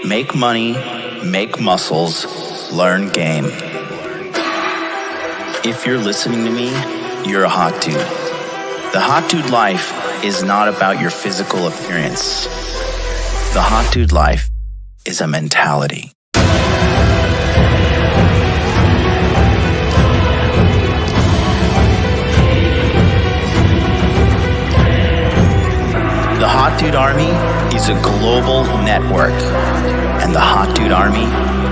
Make money, make muscles, learn game. If you're listening to me, you're a hot dude. The hot dude life is not about your physical appearance. The hot dude life is a mentality. The Hot Dude Army is a global network, and the Hot Dude Army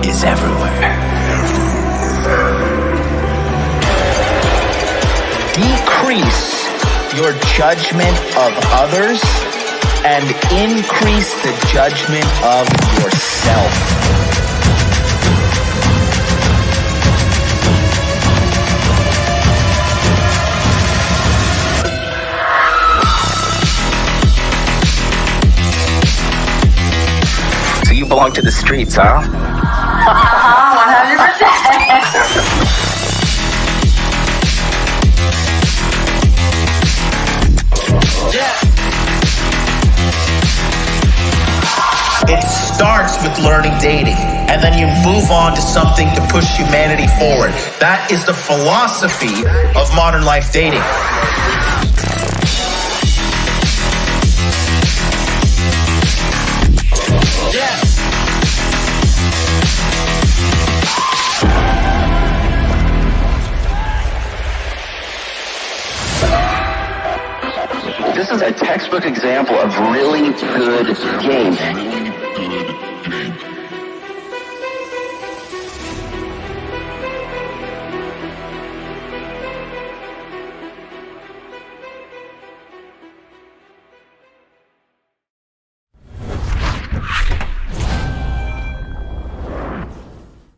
is everywhere. Decrease your judgment of others and increase the judgment of yourself. You belong to the streets, huh? 100%. It starts with learning dating, and then you move on to something to push humanity forward. That is the philosophy of modern life dating. This is a textbook example of really good game.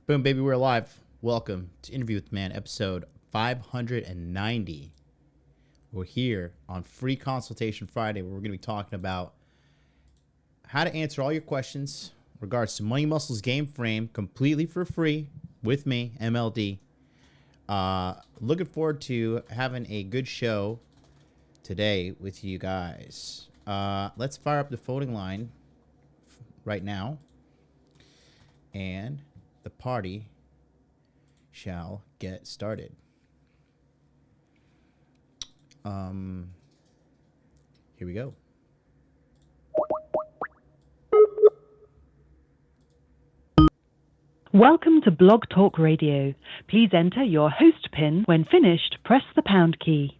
Boom, baby, we're live. Welcome to Interview with Man, episode 590. We're here on Free Consultation Friday, where we're going to be talking about how to answer all your questions in regards to Money Muscles Game Frame completely for free with me, MLD. Looking forward to having a good show today with you guys. Let's fire up the voting line right now, and the party shall get started. Here we go. Welcome to Blog Talk Radio. Please enter your host PIN. When finished, press the pound key.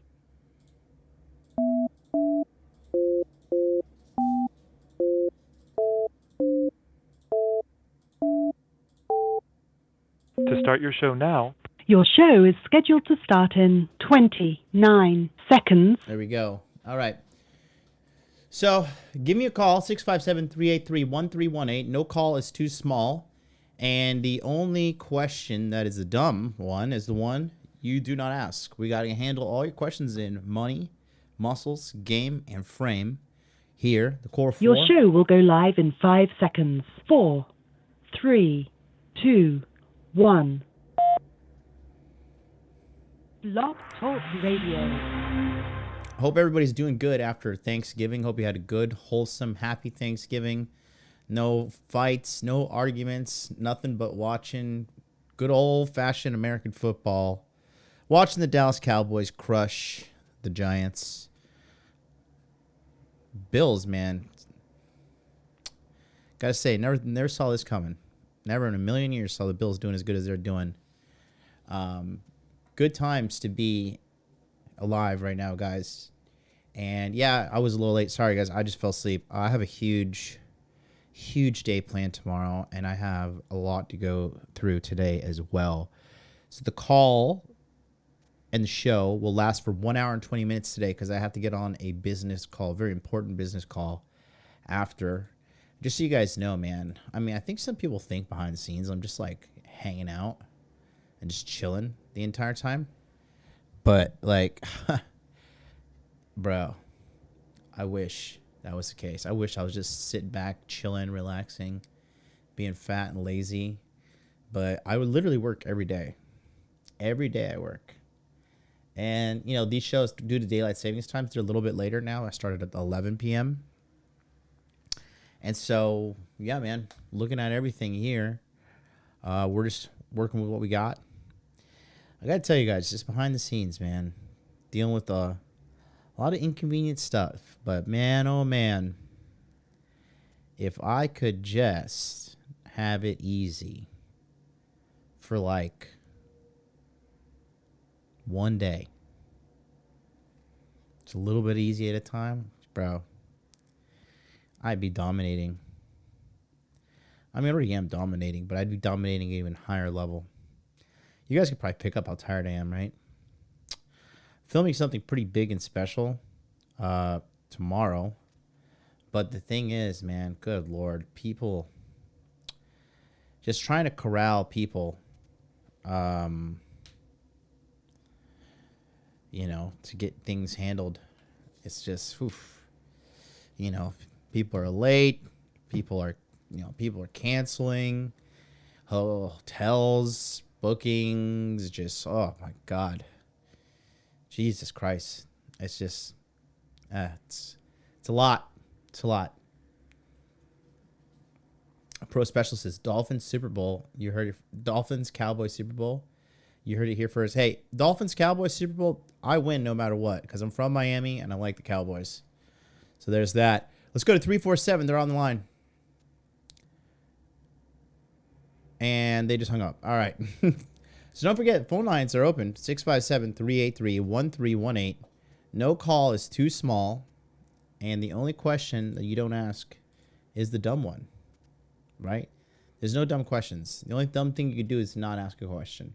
To start your show now. Your show is scheduled to start in 29 seconds. There we go. All right. So give me a call, 657-383-1318. No call is too small. And the only question that is a dumb one is the one you do not ask. We got to handle all your questions in money, muscles, game, and frame. Here, the core four. Your show will go live in 5 seconds. 4, 3, 2, 1. Blog Talk Radio. Hope everybody's doing good after Thanksgiving. Hope you had a good, wholesome, happy Thanksgiving. No fights, no arguments, nothing but watching good old-fashioned American football. Watching the Dallas Cowboys crush the Giants. Bills, man. Gotta say, never saw this coming. Never in a million years saw the Bills doing as good as they're doing. Good times to be alive right now, guys. And yeah, I was a little late. Sorry, guys. I just fell asleep. I have a huge day planned tomorrow, and I have a lot to go through today as well. So the call and the show will last for 1 hour and 20 minutes today because I have to get on a business call, very important business call after. Just so you guys know, man. I mean, I think some people think behind the scenes I'm just like hanging out and just chilling the entire time. But like, bro, I wish that was the case. I wish I was just sitting back, chilling, relaxing, being fat and lazy. But I would literally work every day. Every day I work. And, you know, these shows, due to daylight savings times, they're a little bit later now. I started at 11 p.m. And so, yeah, man, looking at everything here, we're just working with what we got. I got to tell you guys, just behind the scenes, man, dealing with a lot of inconvenient stuff. But man, oh man, if I could just have it easy for like one day, it's a little bit easy at a time, bro, I'd be dominating. I mean, I already am dominating, but I'd be dominating at an even higher level. You guys could probably pick up how tired I am, right? Filming something pretty big and special tomorrow. But the thing is, man, good Lord, people just trying to corral people, you know, to get things handled. It's just, oof, you know, people are late. People are canceling hotels, bookings, just, oh my God. Jesus Christ. It's just, it's a lot. It's a lot. A pro specialist says Dolphins Super Bowl. You heard it. Dolphins Cowboys Super Bowl. You heard it here first. Hey, Dolphins Cowboys Super Bowl. I win no matter what because I'm from Miami and I like the Cowboys. So there's that. Let's go to 347. They're on the line. And they just hung up. All right. So don't forget, phone lines are open. 657-383-1318. No call is too small. And the only question that you don't ask is the dumb one, right? There's no dumb questions. The only dumb thing you can do is not ask a question.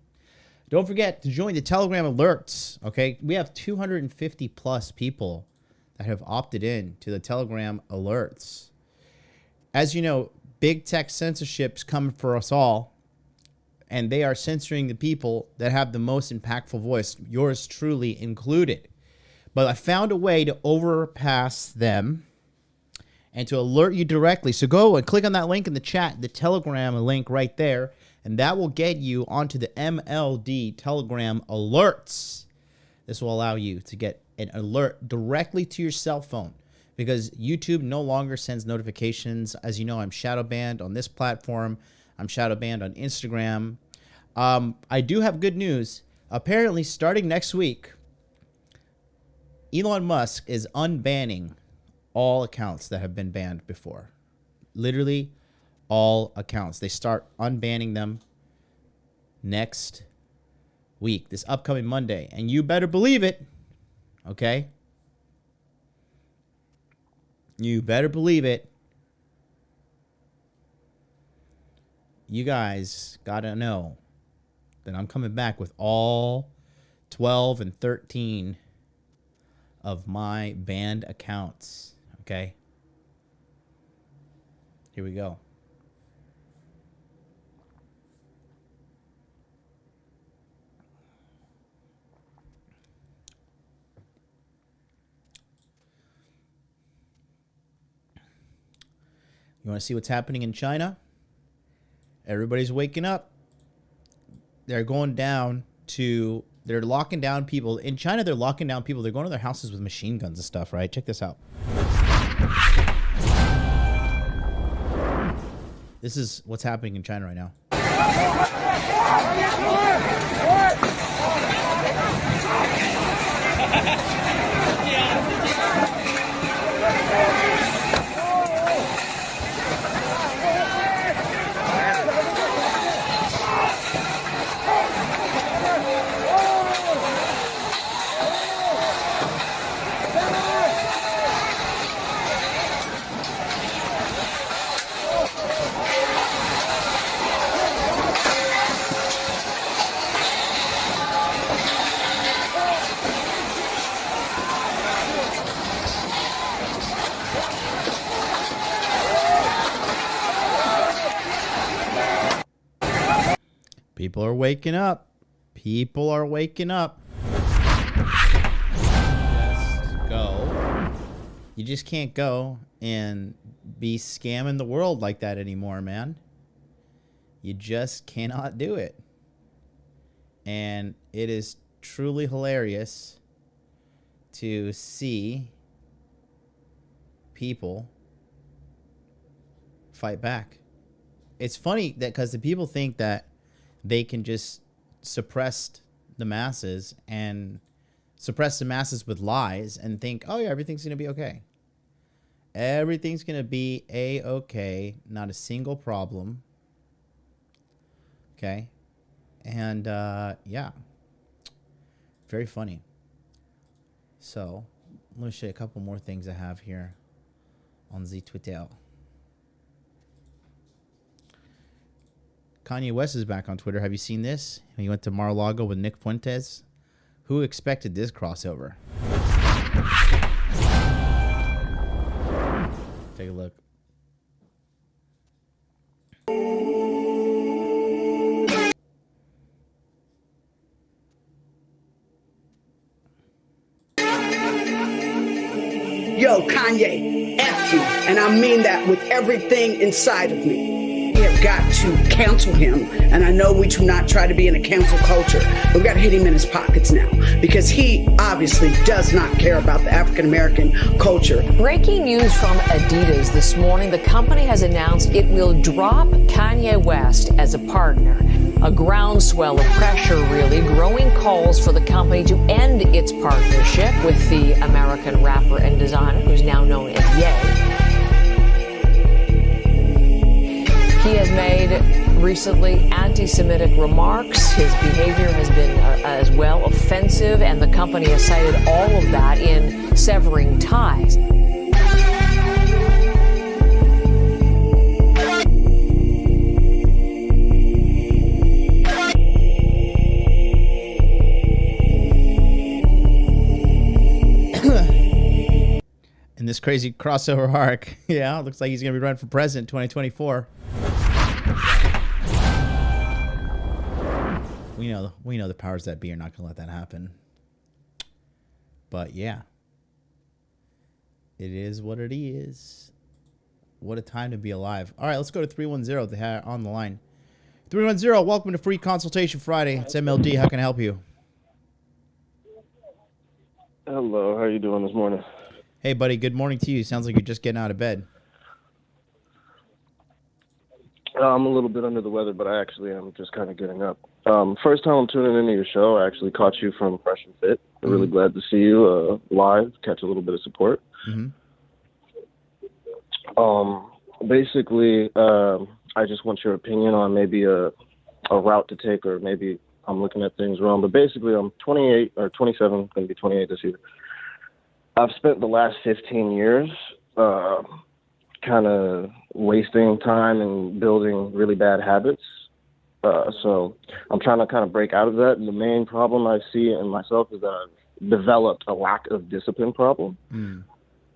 Don't forget to join the Telegram alerts, okay? We have 250 plus people that have opted in to the Telegram alerts. As you know, big tech censorship's coming for us all, and they are censoring the people that have the most impactful voice, yours truly included. But I found a way to overpass them and to alert you directly. So go and click on that link in the chat, the Telegram link right there, and that will get you onto the MLD Telegram alerts. This will allow you to get an alert directly to your cell phone because YouTube no longer sends notifications. As you know, I'm shadow banned on this platform. I'm shadow banned on Instagram. I do have good news. Apparently, starting next week, Elon Musk is unbanning all accounts that have been banned before. Literally all accounts. They start unbanning them next week, this upcoming Monday. And you better believe it, okay? You better believe it. You guys gotta know that I'm coming back with all 12 and 13 of my banned accounts. Okay. Here we go. You want to see what's happening in China? Everybody's waking up. They're going down to... They're locking down people. In China, they're locking down people. They're going to their houses with machine guns and stuff, right? Check this out. This is what's happening in China right now. People are waking up. People are waking up. Just go. You just can't go and be scamming the world like that anymore, man. You just cannot do it. And it is truly hilarious to see people fight back. It's funny that because the people think that they can just suppress the masses with lies and think, oh yeah, everything's going to be okay. Everything's going to be A-okay. Not a single problem. Okay. And, yeah. Very funny. So, let me show you a couple more things I have here on the Twitter. Kanye West is back on Twitter. Have you seen this? He went to Mar-a-Lago with Nick Fuentes. Who expected this crossover? Take a look. Yo, Kanye, F you. And I mean that with everything inside of me. We have got to cancel him. And I know we do not try to be in a cancel culture, but we got to hit him in his pockets now because he obviously does not care about the African-American culture. Breaking news from Adidas this morning. The company has announced it will drop Kanye West as a partner. A groundswell of pressure, really. Growing calls for the company to end its partnership with the American rapper and designer, who's now known as Ye. He has made recently anti-Semitic remarks. His behavior has been as well offensive, and the company has cited all of that in severing ties. In this crazy crossover arc, yeah, looks like he's going to be running for president 2024. We know the powers that be are not going to let that happen. But yeah, it is what it is. What a time to be alive. All right, let's go to 310. They have on the line. 310, welcome to Free Consultation Friday. It's MLD. How can I help you? Hello, how are you doing this morning? Hey, buddy. Good morning to you. Sounds like you're just getting out of bed. I'm a little bit under the weather, but I actually am just kind of getting up. First time I'm tuning into your show. I actually caught you from Fresh and Fit. I'm really glad to see you live, catch a little bit of support. Basically, I just want your opinion on maybe a route to take, or maybe I'm looking at things wrong. But basically, I'm 28 or 27, going to be 28 this year. I've spent the last 15 years kind of wasting time and building really bad habits. So I'm trying to kind of break out of that. And the main problem I see in myself is that I've developed a lack of discipline problem,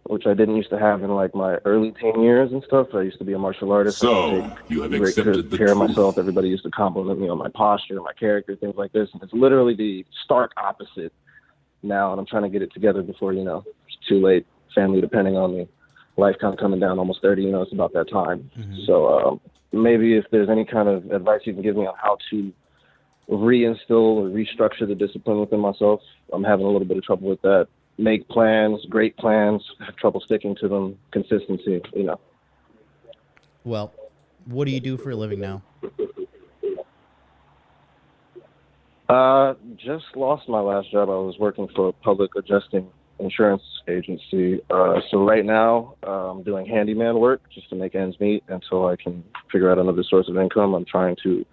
which I didn't used to have in like my early teen years and stuff. I used to be a martial artist. So you have accepted the care of truth. myself. Everybody used to compliment me on my posture, my character, things like this. And it's literally the stark opposite now. And I'm trying to get it together before, it's too late. Family depending on me. Life kind of coming down, almost 30, it's about that time. So maybe if there's any kind of advice you can give me on how to reinstill or restructure the discipline within myself. I'm having a little bit of trouble with that. Make plans, great plans, have trouble sticking to them, consistency, Well, what do you do for a living now? Just lost my last job. I was working for a public adjusting insurance agency. So right now, I'm doing handyman work just to make ends meet until I can figure out another source of income. I'm trying to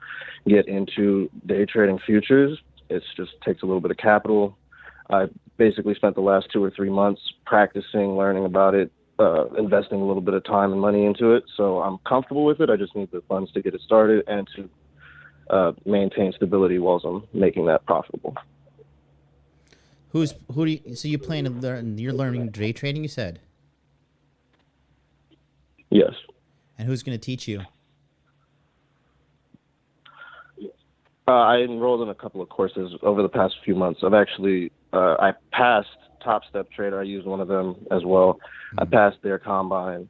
get into day trading futures. It just takes a little bit of capital. I basically spent the last 2 or 3 months practicing, learning about it, investing a little bit of time and money into it. So I'm comfortable with it. I just need the funds to get it started and to maintain stability whilst I'm making that profitable. So you plan to learn? You're learning day trading, you said? Yes. And who's going to teach you? I enrolled in a couple of courses over the past few months. I've actually I passed Top Step Trader. I used one of them as well. I passed their combine.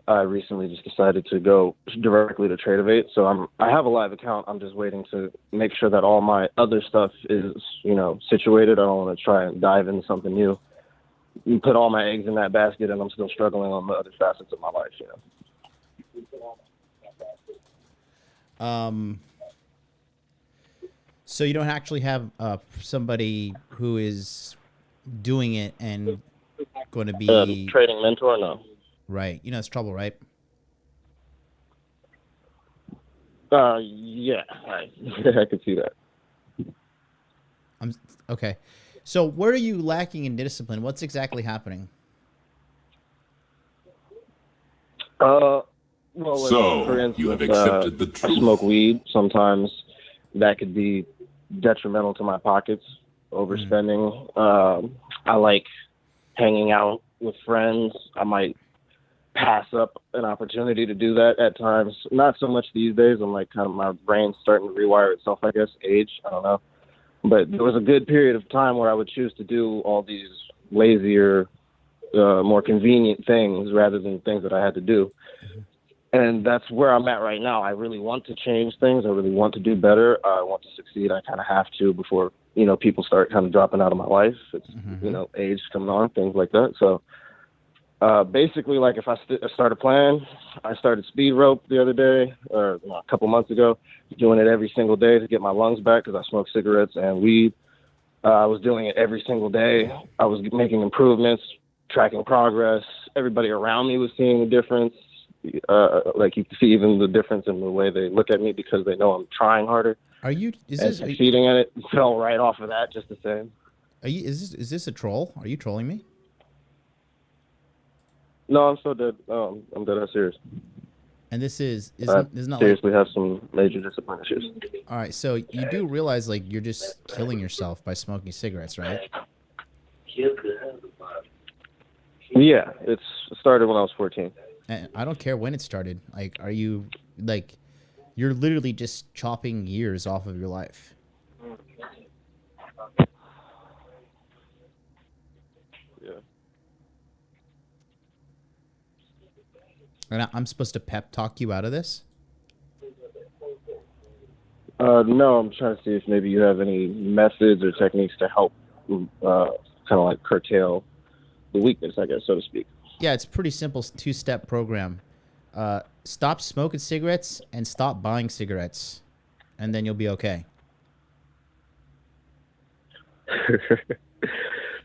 I recently just decided to go directly to Tradeovate. So I have a live account. I'm just waiting to make sure that all my other stuff is, situated. I don't want to try and dive into something new and put all my eggs in that basket, and I'm still struggling on the other facets of my life, So you don't actually have somebody who is doing it and going to be trading mentor? No. right. You know, it's trouble, right? Yeah, I could see that. Okay. So where are you lacking in discipline? What's exactly happening? Well, So, for instance, you have accepted the I truth. smoke weed. Sometimes that could be detrimental to my pockets, overspending. I like hanging out with friends. I might pass up an opportunity to do that at times. Not so much these days. I'm like kind of my brain's starting to rewire itself, I guess. Age, I don't know. But there was a good period of time where I would choose to do all these lazier, more convenient things rather than things that I had to do. And that's where I'm at right now. I really want to change things. I really want to do better. I want to succeed. I kind of have to before, people start kind of dropping out of my life. It's, age coming on, things like that. So basically, like if I start a plan, I started speed rope the other day, or a couple months ago, doing it every single day to get my lungs back because I smoke cigarettes and weed. I was doing it every single day. I was making improvements, tracking progress. Everybody around me was seeing the difference. Like you can see even the difference in the way they look at me because they know I'm trying harder. Succeeding at it fell right off of that just the same. Is this a troll? Are you trolling me? No, I'm so dead. I'm dead serious. And this is not seriously like, have some major discipline issues. All right, so you do realize like you're just killing yourself by smoking cigarettes, right? Yeah, it started when I was 14. And I don't care when it started. Like, are you like, you're literally just chopping years off of your life. Yeah. And I'm supposed to pep talk you out of this? No, I'm trying to see if maybe you have any methods or techniques to help kind of like curtail the weakness, I guess, so to speak. Yeah, it's a pretty simple 2-step program. Stop smoking cigarettes and stop buying cigarettes, and then you'll be okay.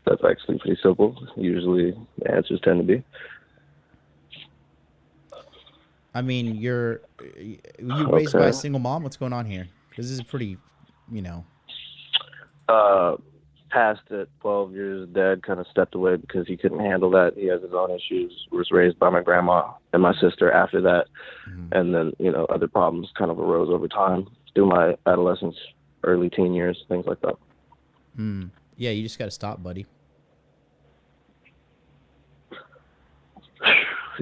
That's actually pretty simple. Usually the answers tend to be. I mean, you raised by a single mom? What's going on here? Because this is pretty, Passed at 12 years, dad kind of stepped away because he couldn't handle that. He has his own issues. Was raised by my grandma and my sister after that. And then, other problems kind of arose over time through my adolescence, early teen years, things like that. Yeah, you just got to stop, buddy.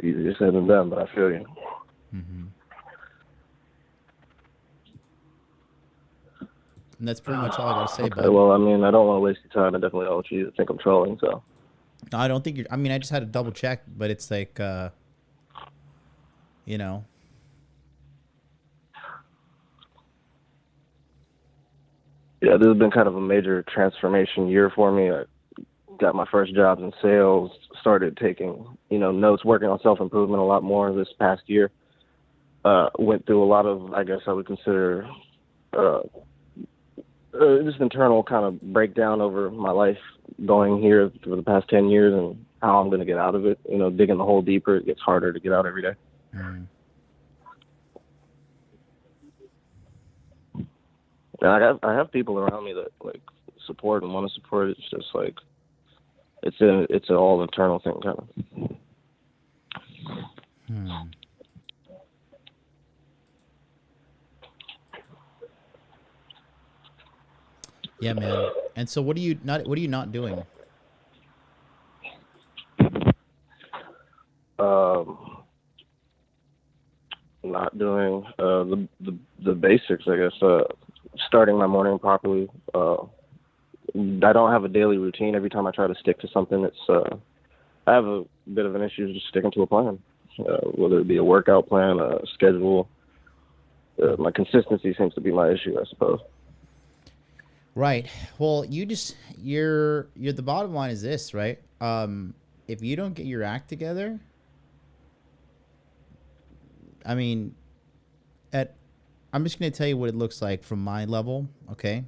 Easier said than done, but I feel you. And that's pretty much all I got to say, Okay, bud. well, I mean, I don't want to waste your time. I definitely don't want you to think I'm trolling, so. No, I don't think you're... I mean, I just had to double check, but it's like, Yeah, this has been kind of a major transformation year for me. I got my first jobs in sales, started taking, notes, working on self-improvement a lot more this past year. Went through a lot of, I guess I would consider... just internal kind of breakdown over my life going here for the past 10 years and how I'm going to get out of it. Digging the hole deeper, it gets harder to get out every day. And I have people around me that like support and want to support. It's just like it's an all internal thing kind of. Yeah, man. And so what are you not doing? Not doing the basics, I guess. Starting my morning properly. I don't have a daily routine. Every time I try to stick to something, I have a bit of an issue just sticking to a plan, whether it be a workout plan, a schedule. My consistency seems to be my issue, I suppose. Right. Well, you're the bottom line is this, right? If you don't get your act together, I mean, I'm just gonna tell you what it looks like from my level. Okay.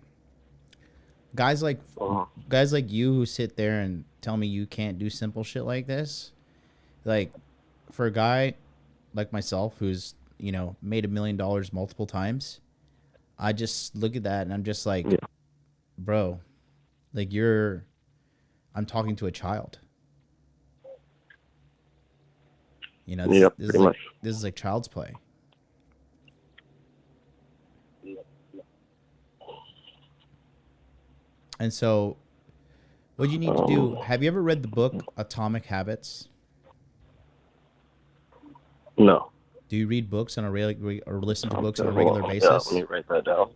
Guys like you who sit there and tell me you can't do simple shit like this, like for a guy like myself who's made $1 million multiple times, I just look at that and I'm just like, bro, like I'm talking to a child. This is like child's play. And so what you need to do, have you ever read the book Atomic Habits? No. Do you read books on or listen to books on a regular basis? Yeah, let me write that down.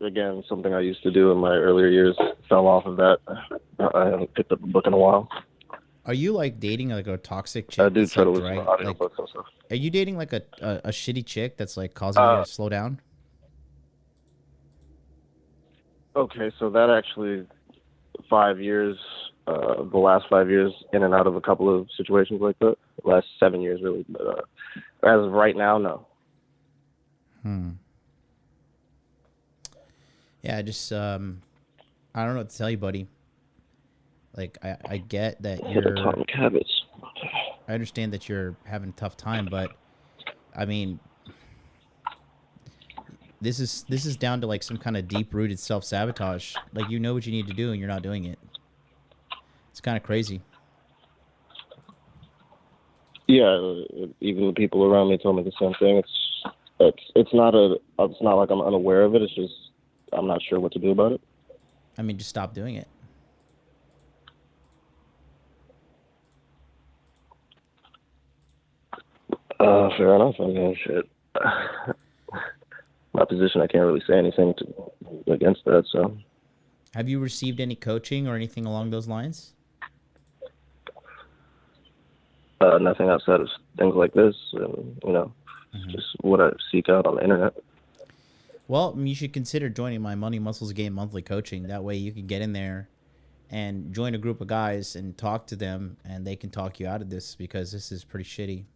Again, something I used to do in my earlier years, fell off of that. I haven't picked up a book in a while. Are you like dating like a toxic chick? I do try to listen to audiobooks and stuff. Are you dating like a shitty chick that's like causing you to slow down? Okay, so that actually 5 years, the last 5 years, in and out of a couple of situations like that. The last 7 years, really. But as of right now, no. Yeah, just I don't know what to tell you, buddy. Like I get that you're Atomic Habits. I understand that you're having a tough time, but I mean, this is down to like some kind of deep-rooted self-sabotage. Like you know what you need to do and you're not doing it. It's kind of crazy. Yeah, even the people around me told me the same thing. It's not like I'm unaware of it. It's just I'm not sure what to do about it. I mean, just stop doing it. Fair enough. I mean, shit. My position, I can't really say anything against that. So, have you received any coaching or anything along those lines? Nothing outside of things like this, and just what I seek out on the internet. Well, you should consider joining my Money Muscles Game monthly coaching. That way, you can get in there and join a group of guys and talk to them, and they can talk you out of this because this is pretty shitty.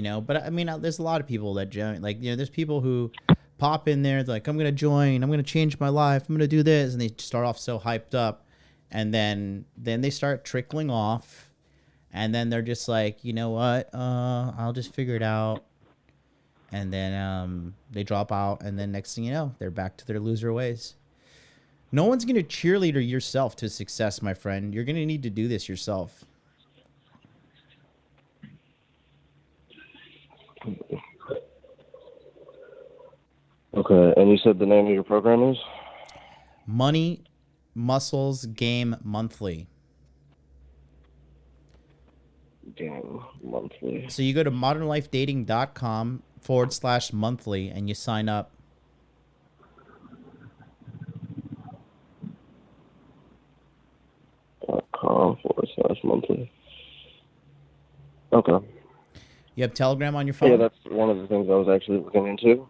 But I mean, there's a lot of people that join. Like, there's people who pop in there, like, I'm going to join, I'm going to change my life, I'm going to do this. And they start off so hyped up. And then they start trickling off. And then they're just like, you know what? I'll just figure it out. And then they drop out. And then next thing you know, they're back to their loser ways. No one's going to cheerleader yourself to success, my friend. You're going to need to do this yourself. Okay, and you said the name of your program is? Money Muscles Game Monthly. Game Monthly. So you go to modernlifedating.com/monthly and you sign up. .com/monthly. Okay. You have Telegram on your phone? Yeah, that's one of the things I was actually looking into.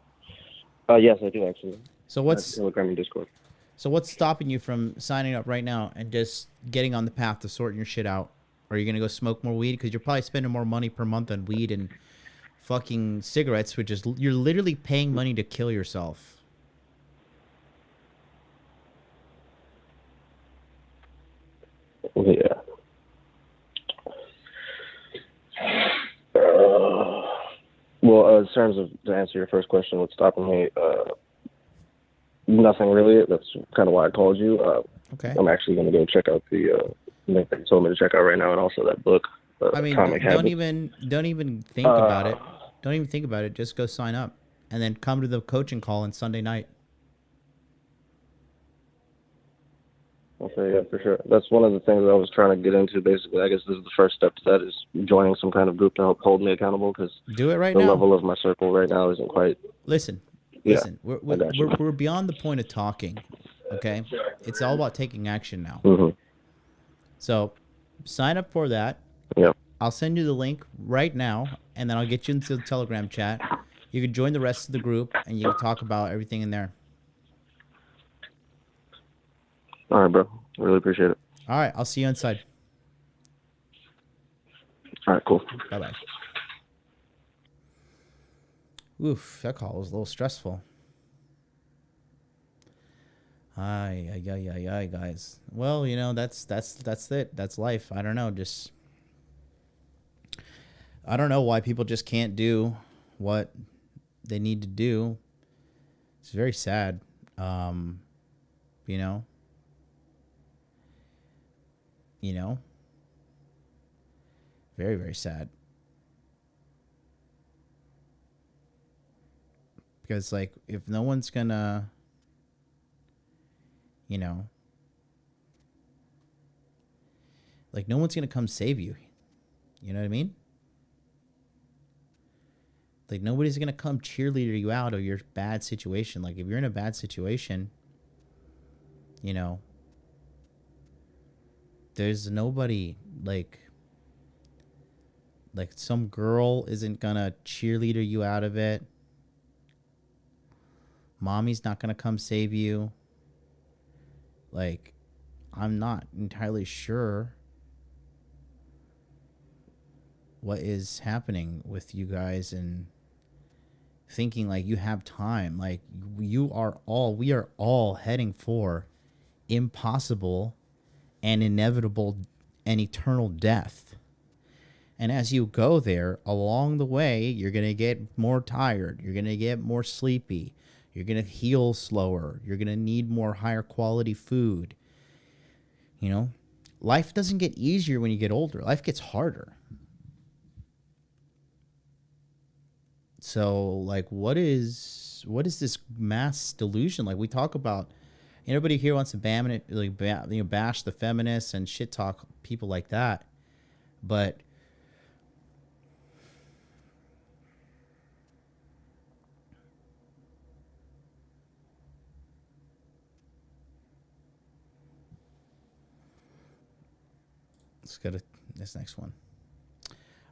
Yes, I do actually. So what's Telegram and Discord? So what's stopping you from signing up right now and just getting on the path to sorting your shit out? Are you gonna go smoke more weed? Because you're probably spending more money per month on weed and fucking cigarettes, which is you're literally paying money to kill yourself. Yeah. Well, in terms of, to answer your first question, what's stopping me? Nothing really. That's kind of why I called you. Okay. I'm actually going to go check out the link that you told me to check out right now, and also that book. I mean, don't even think about it. Don't even think about it. Just go sign up, and then come to the coaching call on Sunday night. Okay, yeah, for sure. That's one of the things I was trying to get into, basically. I guess this is the first step to that, is joining some kind of group to help hold me accountable, because do it right the now. level of my circle right now isn't quite... Listen, we're beyond the point of talking, okay? It's all about taking action now. Mm-hmm. So sign up for that. Yeah. I'll send you the link right now, and then I'll get you into the Telegram chat. You can join the rest of the group, and you can talk about everything in there. All right, bro. Really appreciate it. All right, I'll see you inside. All right, cool. Bye-bye. Oof, that call was a little stressful. Ay, guys. Well, you know, that's it. That's life. I don't know. I don't know why people just can't do what they need to do. It's very sad. You know, very, very sad. Because, like, if no one's gonna, like, no one's gonna come save you. You know what I mean? Like, nobody's gonna come cheerleader you out of your bad situation. Like, if you're in a bad situation, there's nobody, like some girl isn't gonna cheerleader you out of it. Mommy's not gonna come save you. Like, I'm not entirely sure what is happening with you guys and thinking like you have time. Like, we are all heading for impossible and inevitable and eternal death. And as you go there, along the way, you're going to get more tired. You're going to get more sleepy. You're going to heal slower. You're going to need more higher quality food. Life doesn't get easier when you get older. Life gets harder. So, like, what is this mass delusion? Like, we talk about, everybody here wants to bash the feminists and shit talk people like that. But let's go to this next one.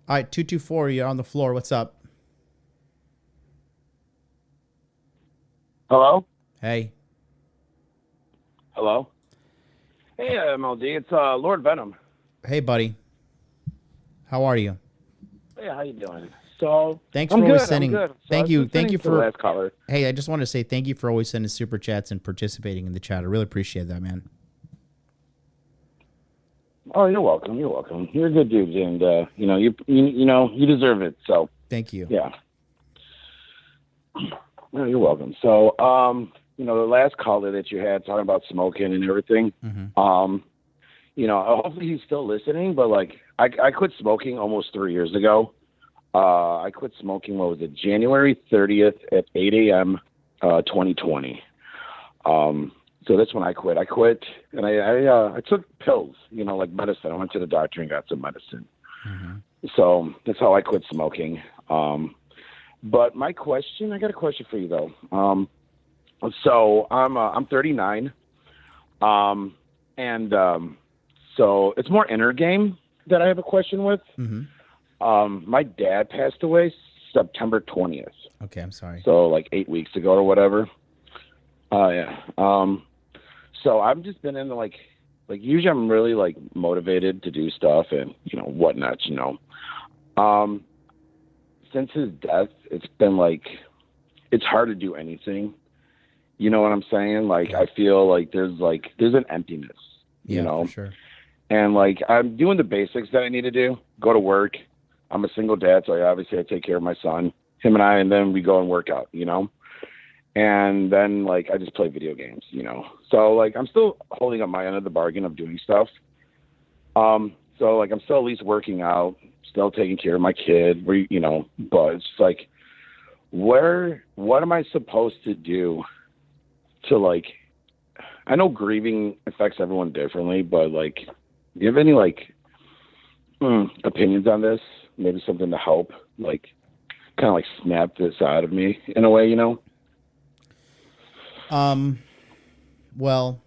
All right, 224, you're on the floor. What's up? Hello? Hey. Hello? Hey, MLD. It's Lord Venom. Hey, buddy. How are you? Hey, how you doing? So, thanks for always sending. I'm good. Thank you for the last caller. Hey, I just wanted to say thank you for always sending super chats and participating in the chat. I really appreciate that, man. Oh, you're welcome. You're welcome. You're a good dude, and you deserve it. So, thank you. Yeah. No, you're welcome. So, the last caller that you had talking about smoking and everything, hopefully he's still listening, but like, I quit smoking almost 3 years ago. I quit smoking, January 30th at 8 a.m., 2020. So that's when I quit. And I took pills, like medicine. I went to the doctor and got some medicine. So that's how I quit smoking. But I got a question for you though. So I'm 39. So it's more inner game that I have a question with. My dad passed away September 20th. Okay, I'm sorry. So like 8 weeks ago or whatever. Yeah. So I've just been in like usually I'm really like motivated to do stuff and whatnot. Since his death, it's been like it's hard to do anything. You know what I'm saying? Like I feel like there's an emptiness. For sure. And like I'm doing the basics that I need to do. Go to work. I'm a single dad, so obviously I take care of my son, and then we go and work out. And then like I just play video games. So like I'm still holding up my end of the bargain of doing stuff. So like I'm still at least working out, still taking care of my kid. But it's like, what am I supposed to do to like? I know grieving affects everyone differently, but like, do you have any like opinions on this? Maybe something to help, like, kind of like snap this out of me in a way, Well,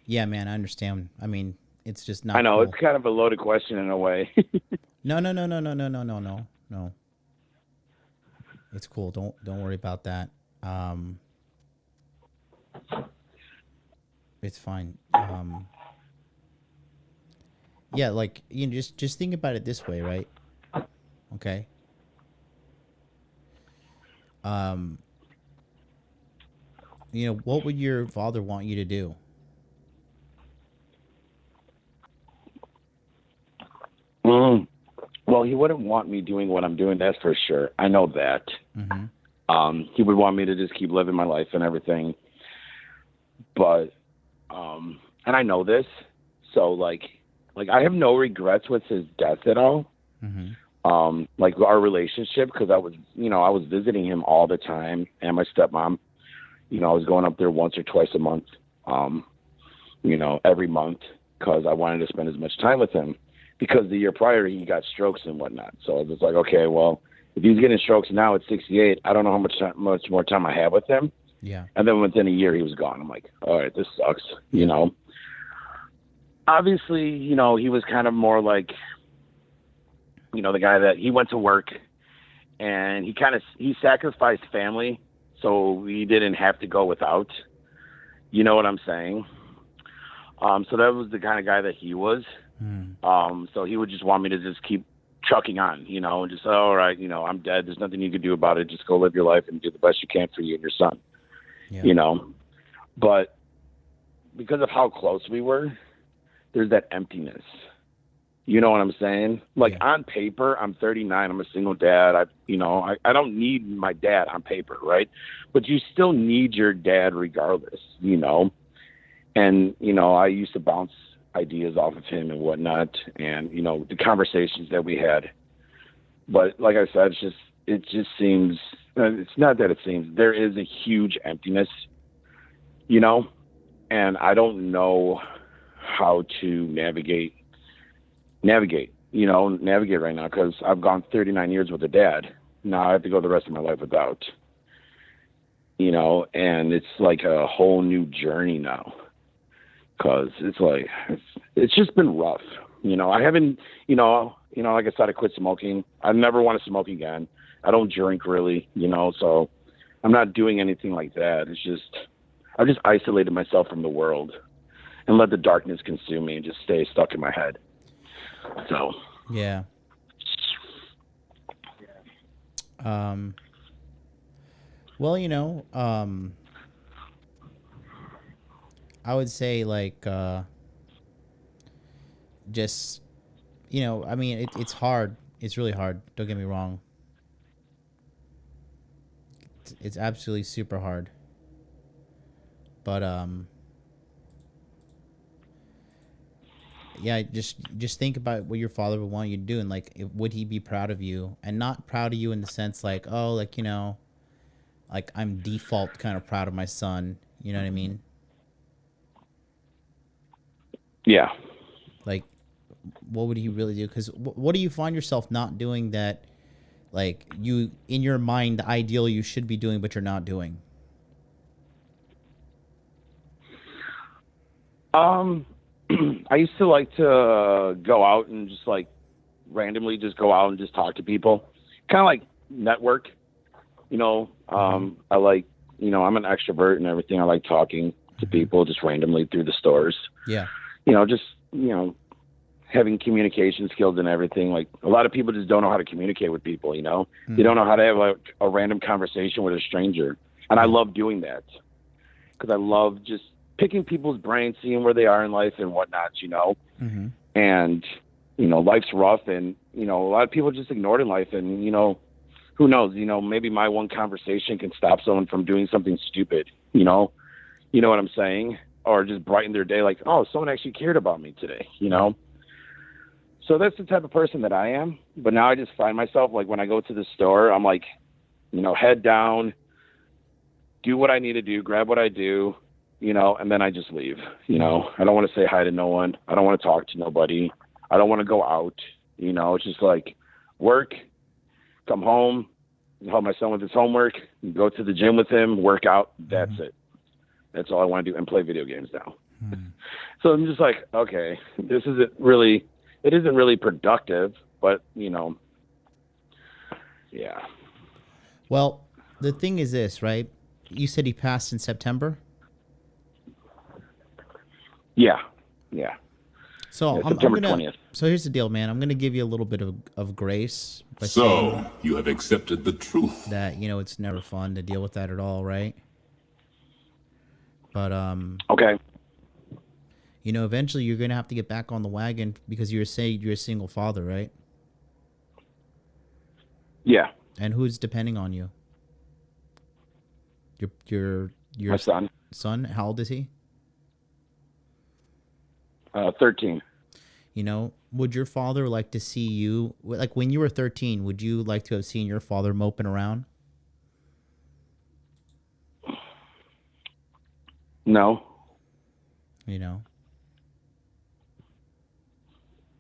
yeah, man, I understand. I mean, it's just not. I know cool. It's kind of a loaded question in a way. No. It's cool. Don't worry about that. It's fine. Yeah, like, you know, just think about it this way, right? Okay. You know, what would your father want you to do? Well, he wouldn't want me doing what I'm doing. That's for sure. I know that. Mm-hmm. He would want me to just keep living my life and everything. But, and I know this. So like I have no regrets with his death at all. Mm-hmm. Like our relationship, because I was visiting him all the time, and my stepmom. I was going up there once or twice a month. Every month, because I wanted to spend as much time with him. Because the year prior he got strokes and whatnot. So I was like, okay, well, if he's getting strokes now at 68, I don't know how much more time I have with him. Yeah. And then within a year he was gone. I'm like, all right, this sucks. Obviously, he was kind of more like, the guy that he went to work and he sacrificed family so he didn't have to go without. You know what I'm saying? So that was the kind of guy that he was. So he would just want me to just keep trucking on, and just, all right, I'm dead. There's nothing you can do about it. Just go live your life and do the best you can for you and your son, But because of how close we were, there's that emptiness. You know what I'm saying? Like on paper, I'm 39. I'm a single dad. I don't need my dad on paper, right? But you still need your dad regardless, And, I used to bounce ideas off of him and whatnot, and the conversations that we had. But like I said, it just seems, it's not that it seems, there is a huge emptiness, and I don't know how to navigate right now, because I've gone 39 years with a dad. Now I have to go the rest of my life without, and it's like a whole new journey now. Cause it's like, it's just been rough. I haven't, like I said, I quit smoking. I never want to smoke again. I don't drink really, so I'm not doing anything like that. It's just, I've just isolated myself from the world and let the darkness consume me and just stay stuck in my head. So. Yeah. Well, I would say like, just, I mean, it's hard. It's really hard. Don't get me wrong. It's absolutely super hard. But, yeah, just think about what your father would want you to do. And like, would he be proud of you? And not proud of you in the sense like, oh, like, like I'm default kind of proud of my son. You know what I mean? Yeah. Like, what would he really do? Because what do you find yourself not doing that, like, you, in your mind, the ideal you should be doing, but you're not doing? I used to like to go out and just like randomly just go out and just talk to people, kind of like network, I like, I'm an extrovert and everything. I like talking to people just randomly through the stores. Yeah. Just, having communication skills and everything. Like a lot of people just don't know how to communicate with people, They don't know how to have a random conversation with a stranger. And I love doing that because I love just picking people's brains, seeing where they are in life and whatnot, Mm-hmm. And, life's rough and, a lot of people just ignored in life and, who knows, maybe my one conversation can stop someone from doing something stupid, you know what I'm saying? Or just brighten their day. Like, oh, someone actually cared about me today, So that's the type of person that I am. But now I just find myself like when I go to the store, I'm like, head down, do what I need to do, grab what I do, and then I just leave. I don't want to say hi to no one. I don't want to talk to nobody. I don't want to go out. It's just like work, come home, help my son with his homework, go to the gym with him, work out. That's it. That's all I want to do, and play video games now. So I'm just like, okay, it isn't really productive, but yeah. Well, the thing is this, right? You said he passed in September? Yeah. Yeah. So I'm September gonna. 20th. So here's the deal, man. I'm gonna give you a little bit of grace by So, saying you have accepted the truth. that it's never fun to deal with that at all, right? But Okay. eventually you're gonna have to get back on the wagon because you're saying you're a single father, right? Yeah. And who's depending on you? Your My son. Son, how old is he? 13. Would your father like to see you, like when you were 13, would you like to have seen your father moping around? No.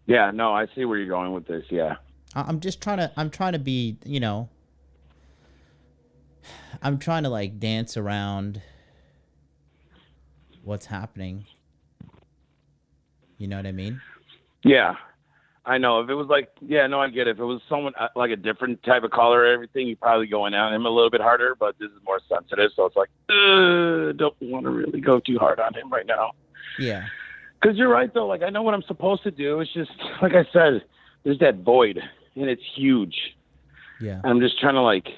Yeah, no, I see where you're going with this. Yeah. I'm trying to be, I'm trying to like dance around what's happening. You know what I mean? Yeah. I know. If it was like, yeah, no, I get it. If it was someone like a different type of color or everything, you'd probably go in on him a little bit harder, but this is more sensitive. So it's like, don't want to really go too hard on him right now. Yeah. Because you're right, though. Like, I know what I'm supposed to do. It's just, like I said, there's that void, and it's huge. Yeah. I'm just trying to, like,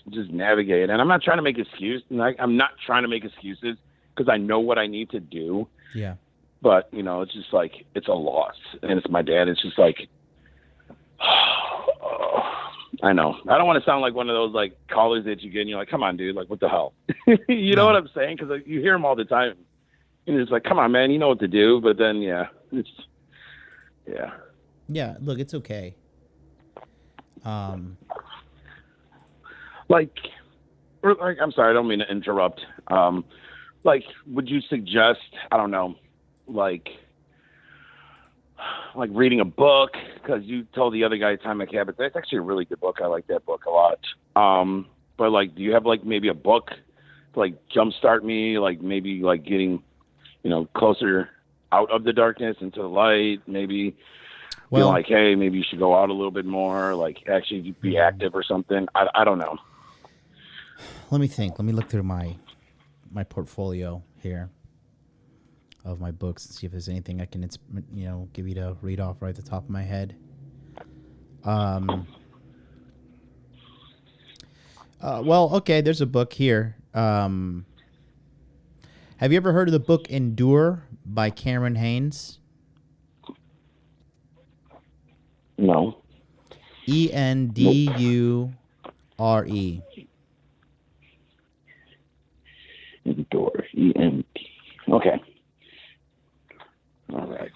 just navigate. And I'm not trying to make excuses. I'm not trying to make excuses because I know what I need to do. Yeah. But, it's just like, it's a loss. And it's my dad. It's just like, I know. I don't want to sound like one of those, like, callers that you get and you're like, come on, dude. Like, what the hell? You know what I'm saying? Because you hear them all the time. And it's like, come on, man. You know what to do. But then, yeah. Yeah, look, it's okay. Like, I'm sorry, I don't mean to interrupt. Like, would you suggest, I don't know, like reading a book? Because you told the other guy Atomic Habits. That's actually a really good book. I like that book a lot. But like, do you have like maybe a book to like jumpstart me? Like maybe like getting, closer out of the darkness into the light. Maybe feel like, hey, maybe you should go out a little bit more. Like actually be active or something. I don't know. Let me think. Let me look through my portfolio here of my books and see if there's anything I can, give you to read off right at the top of my head. Well, okay, there's a book here. Have you ever heard of the book Endure by Cameron Haynes? No. Endure. Endure. END. Okay. All right.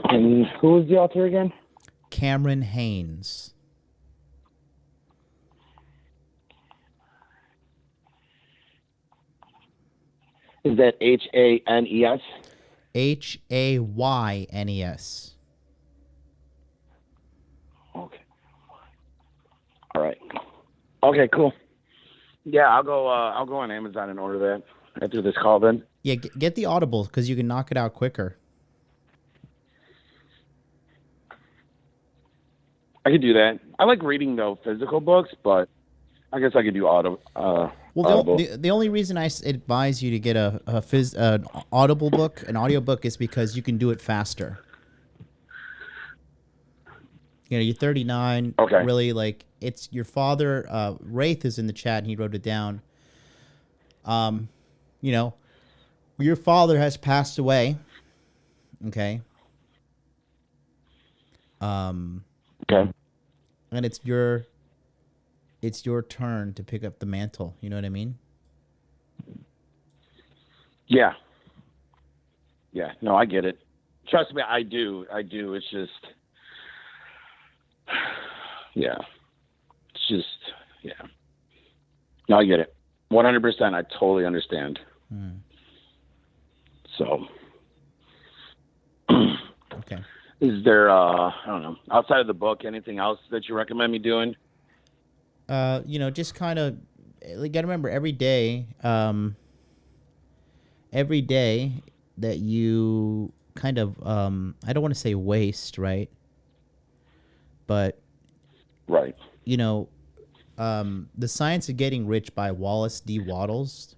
And who is the author again? Cameron Haynes. Is that Hanes? Haynes. Okay. All right. Okay, cool. Yeah, I'll go on Amazon and order that after this call then. Yeah, get the Audible because you can knock it out quicker. I could do that. I like reading, though, physical books, but I guess I could do Audible. The only reason I advise you to get an Audible book, an audio book, is because you can do it faster. You're 39. Okay. Really, like, it's your father. Wraith is in the chat, and he wrote it down. Your father has passed away. Okay. Okay. And it's your turn to pick up the mantle. You know what I mean? Yeah. Yeah. No, I get it. Trust me, I do. It's just, yeah. It's just, yeah. No, I get it. 100%. I totally understand. So. Okay. Is there, I don't know, outside of the book, anything else that you recommend me doing? Just kind of, you got to remember every day that you kind of, I don't want to say waste, right? But, right. The Science of Getting Rich by Wallace D. Wattles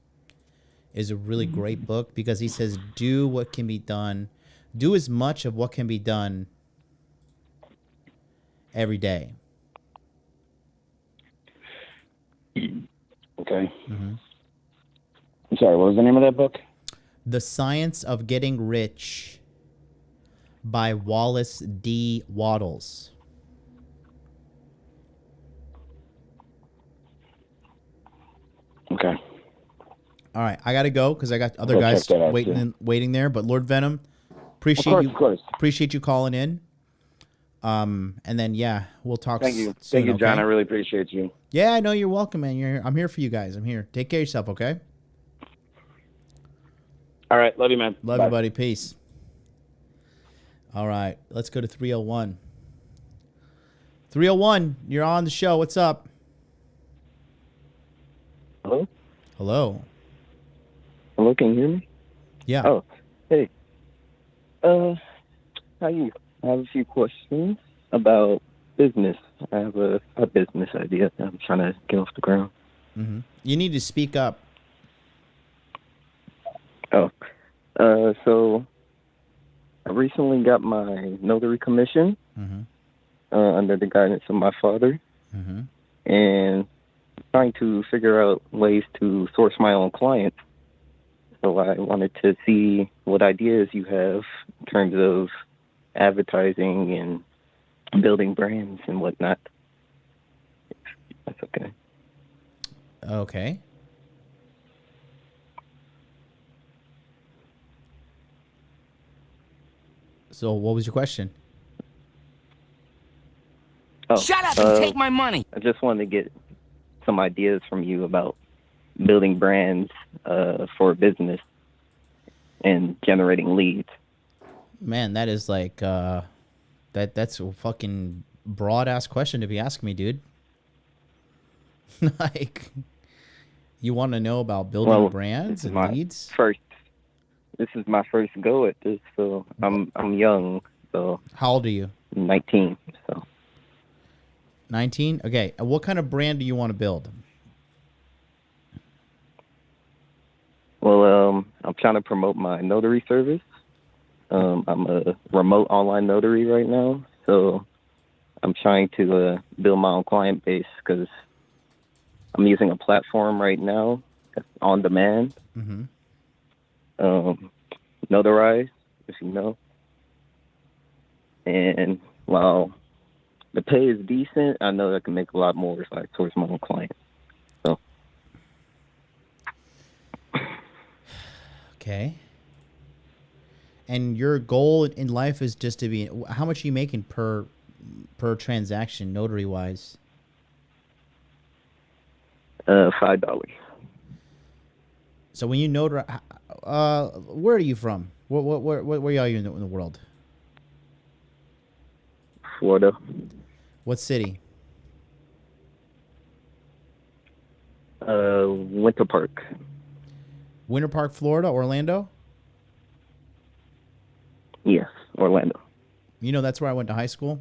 is a really great book because he says, do what can be done. do as much of what can be done every day. Okay. I'm sorry, what was the name of that book? The Science of Getting Rich by Wallace D. Wattles. Okay. All right, I gotta go because I got other Go guys check that out, waiting there. But Lord Venom, Of course. appreciate you calling in. And then we'll talk. Thank you. Soon, Thank you, John. okay? I really appreciate you. Yeah, I know you're welcome, man. I'm here for you guys. I'm here. Take care of yourself, okay? All right. Love you, man. Love Bye. you, buddy. Peace. All right, let's go to 301. 301, you're on the show. What's up? Hello? Hello. Hello, can you hear me? Yeah. Oh, hey. How you? I have a few questions about business. I have a business idea that I'm trying to get off the ground. Mm-hmm. You need to speak up. Oh, so I recently got my notary commission under the guidance of my father, and trying to figure out ways to source my own clients. So I wanted to see what ideas you have in terms of advertising and building brands and whatnot. That's okay. Okay. So what was your question? Oh, Shut up and take my money. I just wanted to get some ideas from you about building brands for business and generating leads. Man, that is like that's a fucking broad ass question to be asking me, dude. Like, you want to know about building brands and leads? This is my first go at this, so I'm young. So how old are you? 19. So 19. Okay, and what kind of brand do you want to build? Well, I'm trying to promote my notary service. I'm a remote online notary right now, so I'm trying to build my own client base because I'm using a platform right now that's on demand. Notarize, if you know. And while the pay is decent, I know I can make a lot more if I source my own clients. So. Okay. And your goal in life is just to be, how much are you making per transaction, notary wise? $5. So when you notarize, where are you from? Where are you in the world? Florida. What city? Winter Park. Winter Park, Florida, Orlando? Yes, Orlando. You know, that's where I went to high school.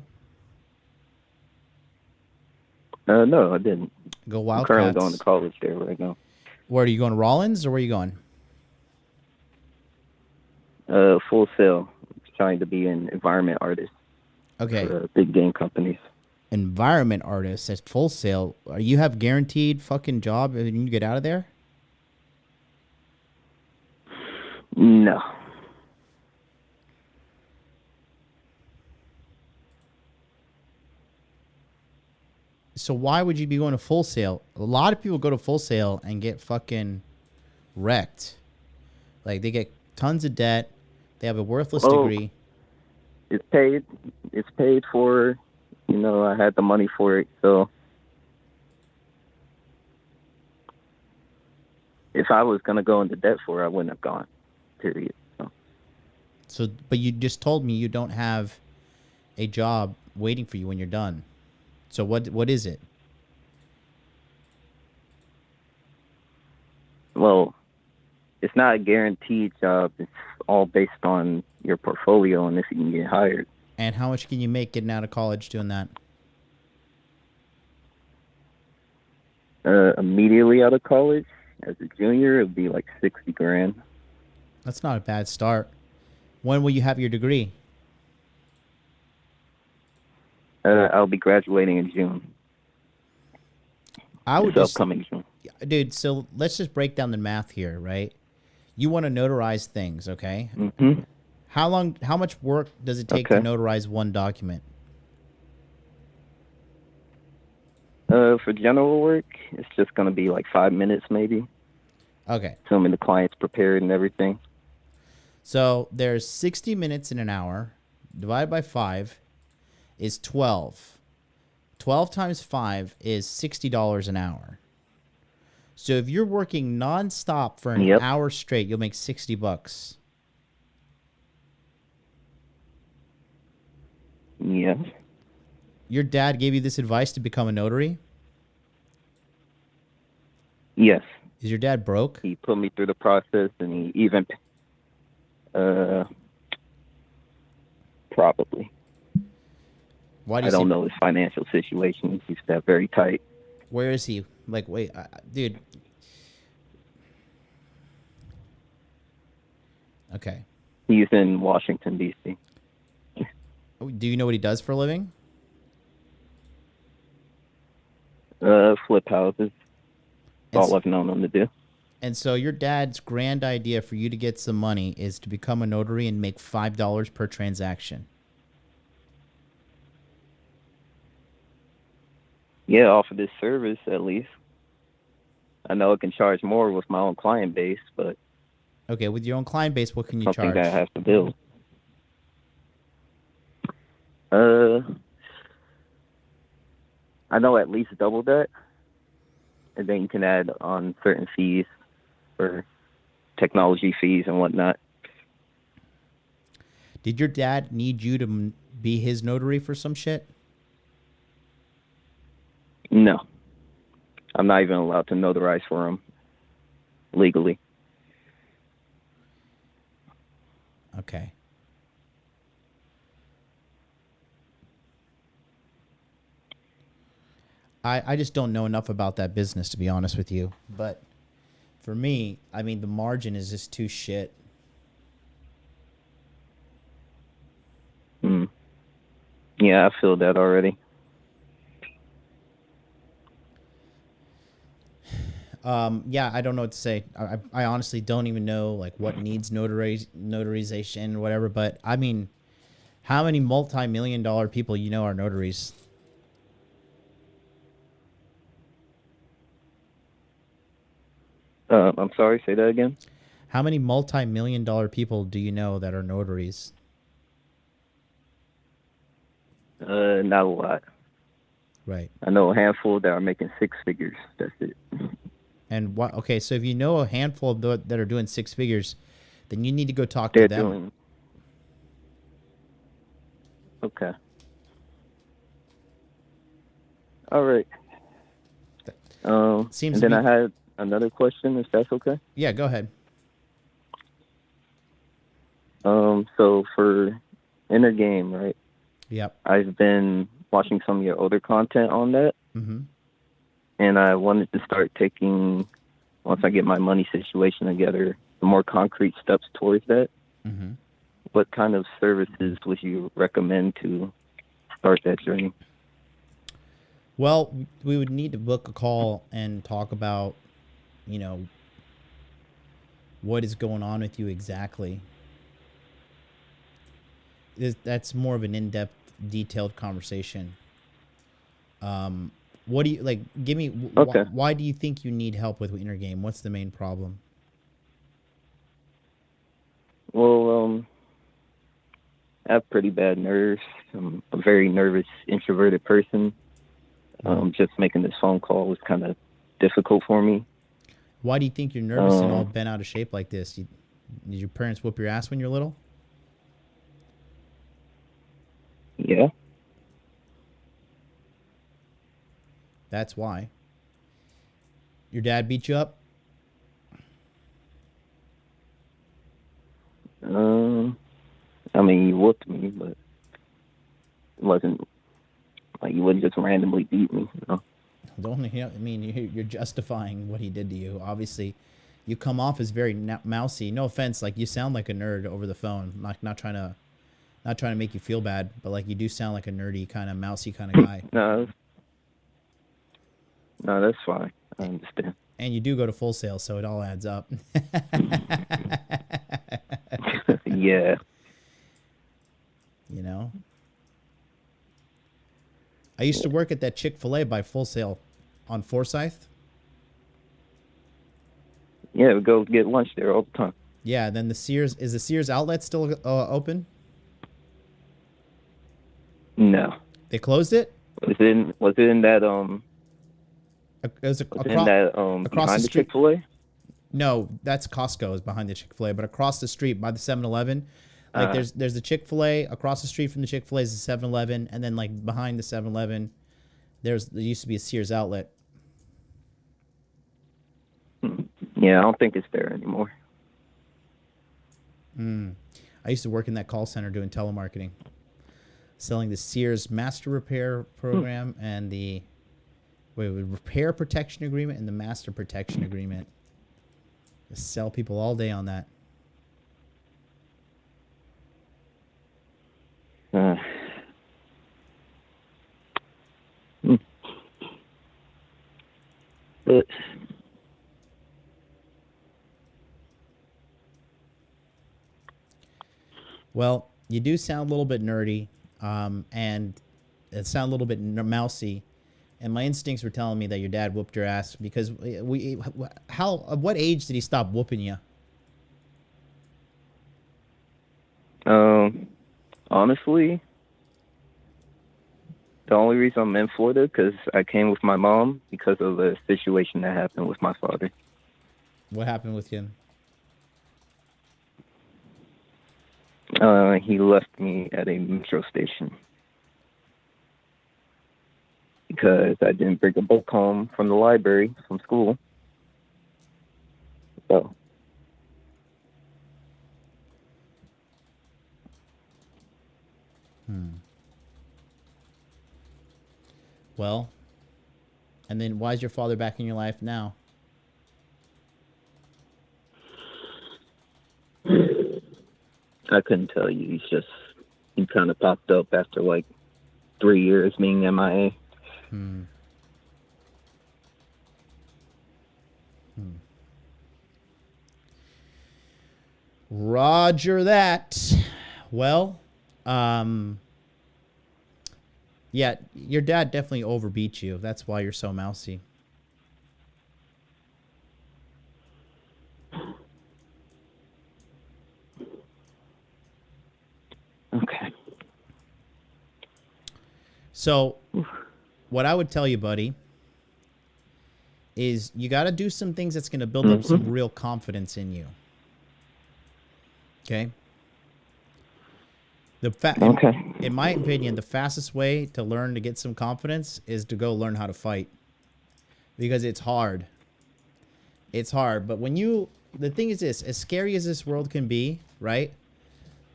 No, I didn't. Go Wildcats. I'm currently going to college there right now. Where are you going, Rollins, or where are you going? Full Sail. I'm trying to be an environment artist. Okay. For big game companies. Environment artist at Full Sail. You have guaranteed fucking job when you get out of there? No. So why would you be going to Full Sail? A lot of people go to Full Sail and get fucking wrecked. Like, they get tons of debt. They have a worthless degree. It's paid. It's paid for. You know, I had the money for it. So if I was going to go into debt for it, I wouldn't have gone. Period. So, but you just told me you don't have a job waiting for you when you're done. So what is it? Well, it's not a guaranteed job. It's all based on your portfolio and if you can get hired. And how much can you make getting out of college doing that? Immediately out of college, as a junior, it would be like $60,000. That's not a bad start. When will you have your degree? I'll be graduating in June. I would this just, upcoming June. dude. So let's just break down the math here, right? You want to notarize things, okay? Mm-hmm. How much work does it take to notarize one document? For general work, it's just going to be like 5 minutes maybe. Okay. Assuming the client's prepared and everything. So there's 60 minutes in an hour. Divided by 5 is 12. 12 times 5 is $60 an hour. So if you're working nonstop for an hour straight, you'll make $60. Yeah. Your dad gave you this advice to become a notary? Yes. Is your dad broke? He put me through the process, and he even probably. Why do I don't know his financial situation. He's that very tight. Where is he? Like, wait, dude. Okay. He's in Washington, D.C. Do you know what he does for a living? Flip houses. That's all I've known him to do. And so your dad's grand idea for you to get some money is to become a notary and make $5 per transaction. Yeah, off of this service at least. I know I can charge more with my own client base, but okay, with your own client base, what can you charge? Something that I have to build. I know at least double that, and then you can add on certain fees for technology fees and whatnot. Did your dad need you to be his notary for some shit? No. I'm not even allowed to notarize for him legally. Okay. I just don't know enough about that business, to be honest with you. But for me, I mean, the margin is just too shit. Yeah, I feel that already. Yeah, I don't know what to say. I honestly don't even know like what needs notarization or whatever. But I mean, how many multi-million-dollar people you know are notaries? I'm sorry, say that again. How many multi-million-dollar people do you know that are notaries? Not a lot. Right. I know a handful that are making six figures. That's it. And what? Okay, so if you know a handful of that are doing six figures, then you need to go talk to them. Okay. All right. Seems. And then I had another question, if that's okay. Yeah, go ahead. So for Inner Game, right? Yep. I've been watching some of your older content on that. Mm-hmm. And I wanted to start taking, once I get my money situation together, the more concrete steps towards that. Mm-hmm. What kind of services would you recommend to start that journey? Well, we would need to book a call and talk about, you know, what is going on with you exactly. That's more of an in-depth, detailed conversation. What do you like? Give me. Okay. Why do you think you need help with Inner Game? What's the main problem? Well, I have pretty bad nerves. I'm a very nervous, introverted person. Just making this phone call was kind of difficult for me. Why do you think you're nervous and all bent out of shape like this? Did your parents whoop your ass when you're little? Yeah. That's why. Your dad beat you up? I mean, he whooped me, but it wasn't like he wouldn't just randomly beat me, you know? I mean, you're justifying what he did to you. Obviously, you come off as very mousy. No offense, like you sound like a nerd over the phone. Not trying to make you feel bad, but like you do sound like a nerdy kind of mousy kind of guy. No, that's fine. I understand. And you do go to Full Sail, so it all adds up. Yeah. You know? I used to work at that Chick-fil-A by Full Sail on Forsyth. Yeah, we go get lunch there all the time. Yeah, then the Sears outlet still open? No. They closed it? Was it in that It was across behind the Chick-fil-A? No, that's Costco is behind the Chick-fil-A, but across the street by the 7-Eleven, like there's the Chick-fil-A, across the street from the Chick-fil-A is the 7-Eleven, and then like behind the 7-Eleven, there used to be a Sears outlet. Yeah, I don't think it's there anymore. I used to work in that call center doing telemarketing, selling the Sears Master Repair Program and the Repair Protection Agreement and the Master Protection Agreement. Just sell people all day on that. But well, you do sound a little bit nerdy, and it sound a little bit mousy. And my instincts were telling me that your dad whooped your ass because at what age did he stop whooping you? Honestly, the only reason I'm in Florida because I came with my mom because of the situation that happened with my father. What happened with him? He left me at a metro station because I didn't bring a book home from the library from school. So. Well, and then why is your father back in your life now? I couldn't tell you. He kind of popped up after like 3 years being MIA. Roger that. Well, yeah, your dad definitely overbeat you. That's why you're so mousy. Okay. So, what I would tell you, buddy, is you got to do some things that's going to build up some real confidence in you. Okay? In my opinion, the fastest way to learn to get some confidence is to go learn how to fight. Because it's hard. It's hard. But the thing is this, as scary as this world can be, right?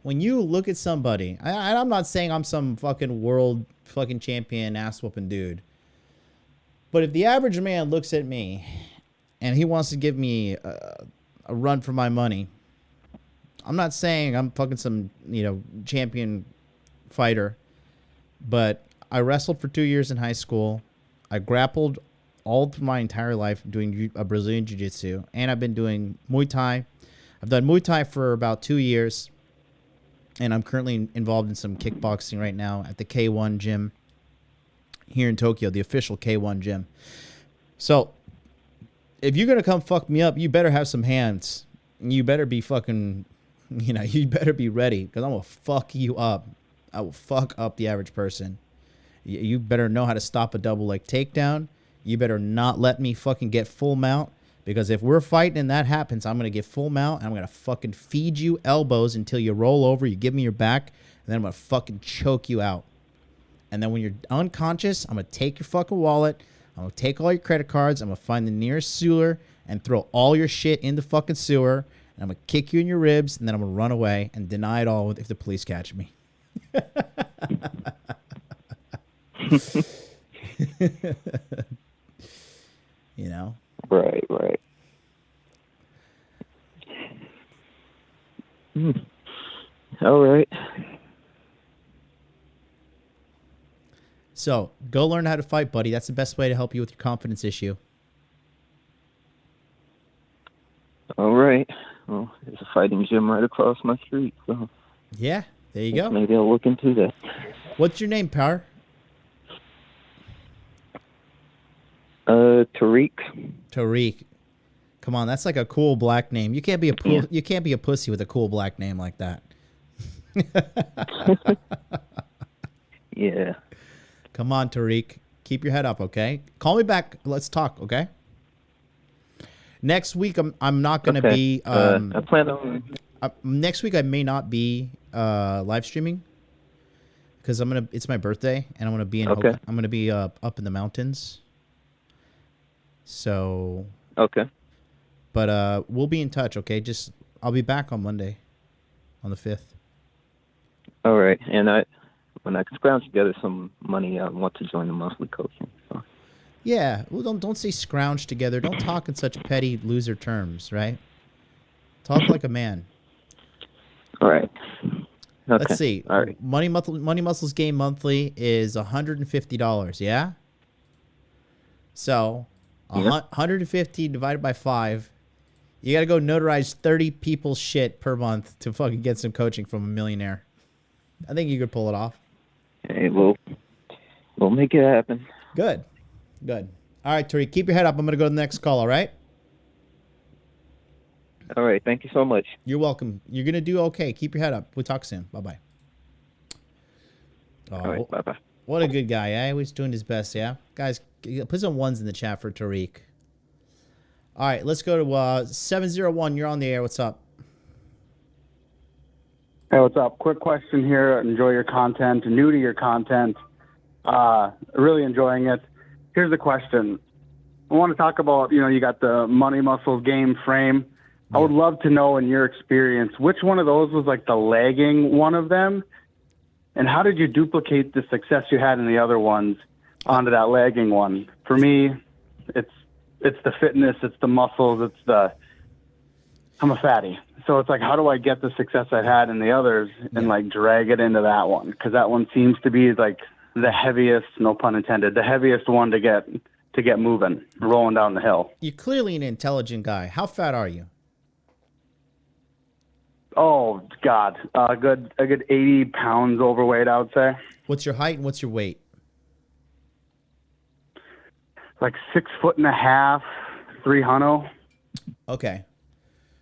When you look at somebody, I'm not saying I'm some fucking world fucking champion ass whooping dude. But if the average man looks at me and he wants to give me a run for my money, I'm not saying I'm fucking some, champion fighter, but I wrestled for 2 years in high school. I grappled all through my entire life doing Brazilian Jiu-Jitsu, and I've been doing Muay Thai. I've done Muay Thai for about 2 years, and I'm currently involved in some kickboxing right now at the K1 gym here in Tokyo, the official K1 gym. So, if you're going to come fuck me up, you better have some hands. You better be fucking... you better be ready because I'm going to fuck you up. I will fuck up the average person. You better know how to stop a double leg takedown. You better not let me fucking get full mount because if we're fighting and that happens, I'm going to get full mount and I'm going to fucking feed you elbows until you roll over, you give me your back, and then I'm going to fucking choke you out. And then when you're unconscious, I'm going to take your fucking wallet. I'm going to take all your credit cards. I'm going to find the nearest sewer and throw all your shit in the fucking sewer. I'm going to kick you in your ribs, and then I'm going to run away and deny it all if the police catch me. Right. All right. So go learn how to fight, buddy. That's the best way to help you with your confidence issue. All right. Well, there's a fighting gym right across my street, so Yeah, there you go. maybe I'll look into that. What's your name, Power? Tariq. Tariq. Come on, that's like a cool black name. You can't be you can't be a pussy with a cool black name like that. Yeah. Come on, Tariq. Keep your head up, okay? Call me back. Let's talk, okay? Next week, I'm not going to be. I plan on. Next week, I may not be live streaming because It's my birthday, and I'm gonna be I'm gonna be up in the mountains. So. Okay. But we'll be in touch, okay? I'll be back on Monday, on the 5th. All right, and when I can scrounge together some money, I want to join the monthly coaching. So. Yeah, well, don't say scrounge together. Don't talk in such petty loser terms, right? Talk like a man. All right. Okay. Let's see. All right. Money Muscles Game Monthly is $150. Yeah. So, 150 divided by 5. You got to go notarize 30 people's shit per month to fucking get some coaching from a millionaire. I think you could pull it off. Hey, we'll make it happen. Good. All right, Tariq, keep your head up. I'm going to go to the next call, all right? All right. Thank you so much. You're welcome. You're going to do okay. Keep your head up. We'll talk soon. Bye-bye. All right. Bye-bye. What a good guy. Eh? Always doing his best, yeah? Guys, put some ones in the chat for Tariq. All right, let's go to 701. You're on the air. What's up? Hey, what's up? Quick question here. Enjoy your content. New to your content. Really enjoying it. Here's the question. I want to talk about, you got the Money Muscles Game frame. I would love to know, in your experience, which one of those was like the lagging one of them? And how did you duplicate the success you had in the other ones onto that lagging one? For me, it's the fitness, it's the muscles, I'm a fatty. So it's like, how do I get the success I had in the others and like drag it into that one? Because that one seems to be like the heaviest, no pun intended, the heaviest one to get moving, rolling down the hill. You're clearly an intelligent guy. How fat are you? Oh God, a good 80 pounds overweight, I would say. What's your height and what's your weight? Like 6'1.5", 300. Okay.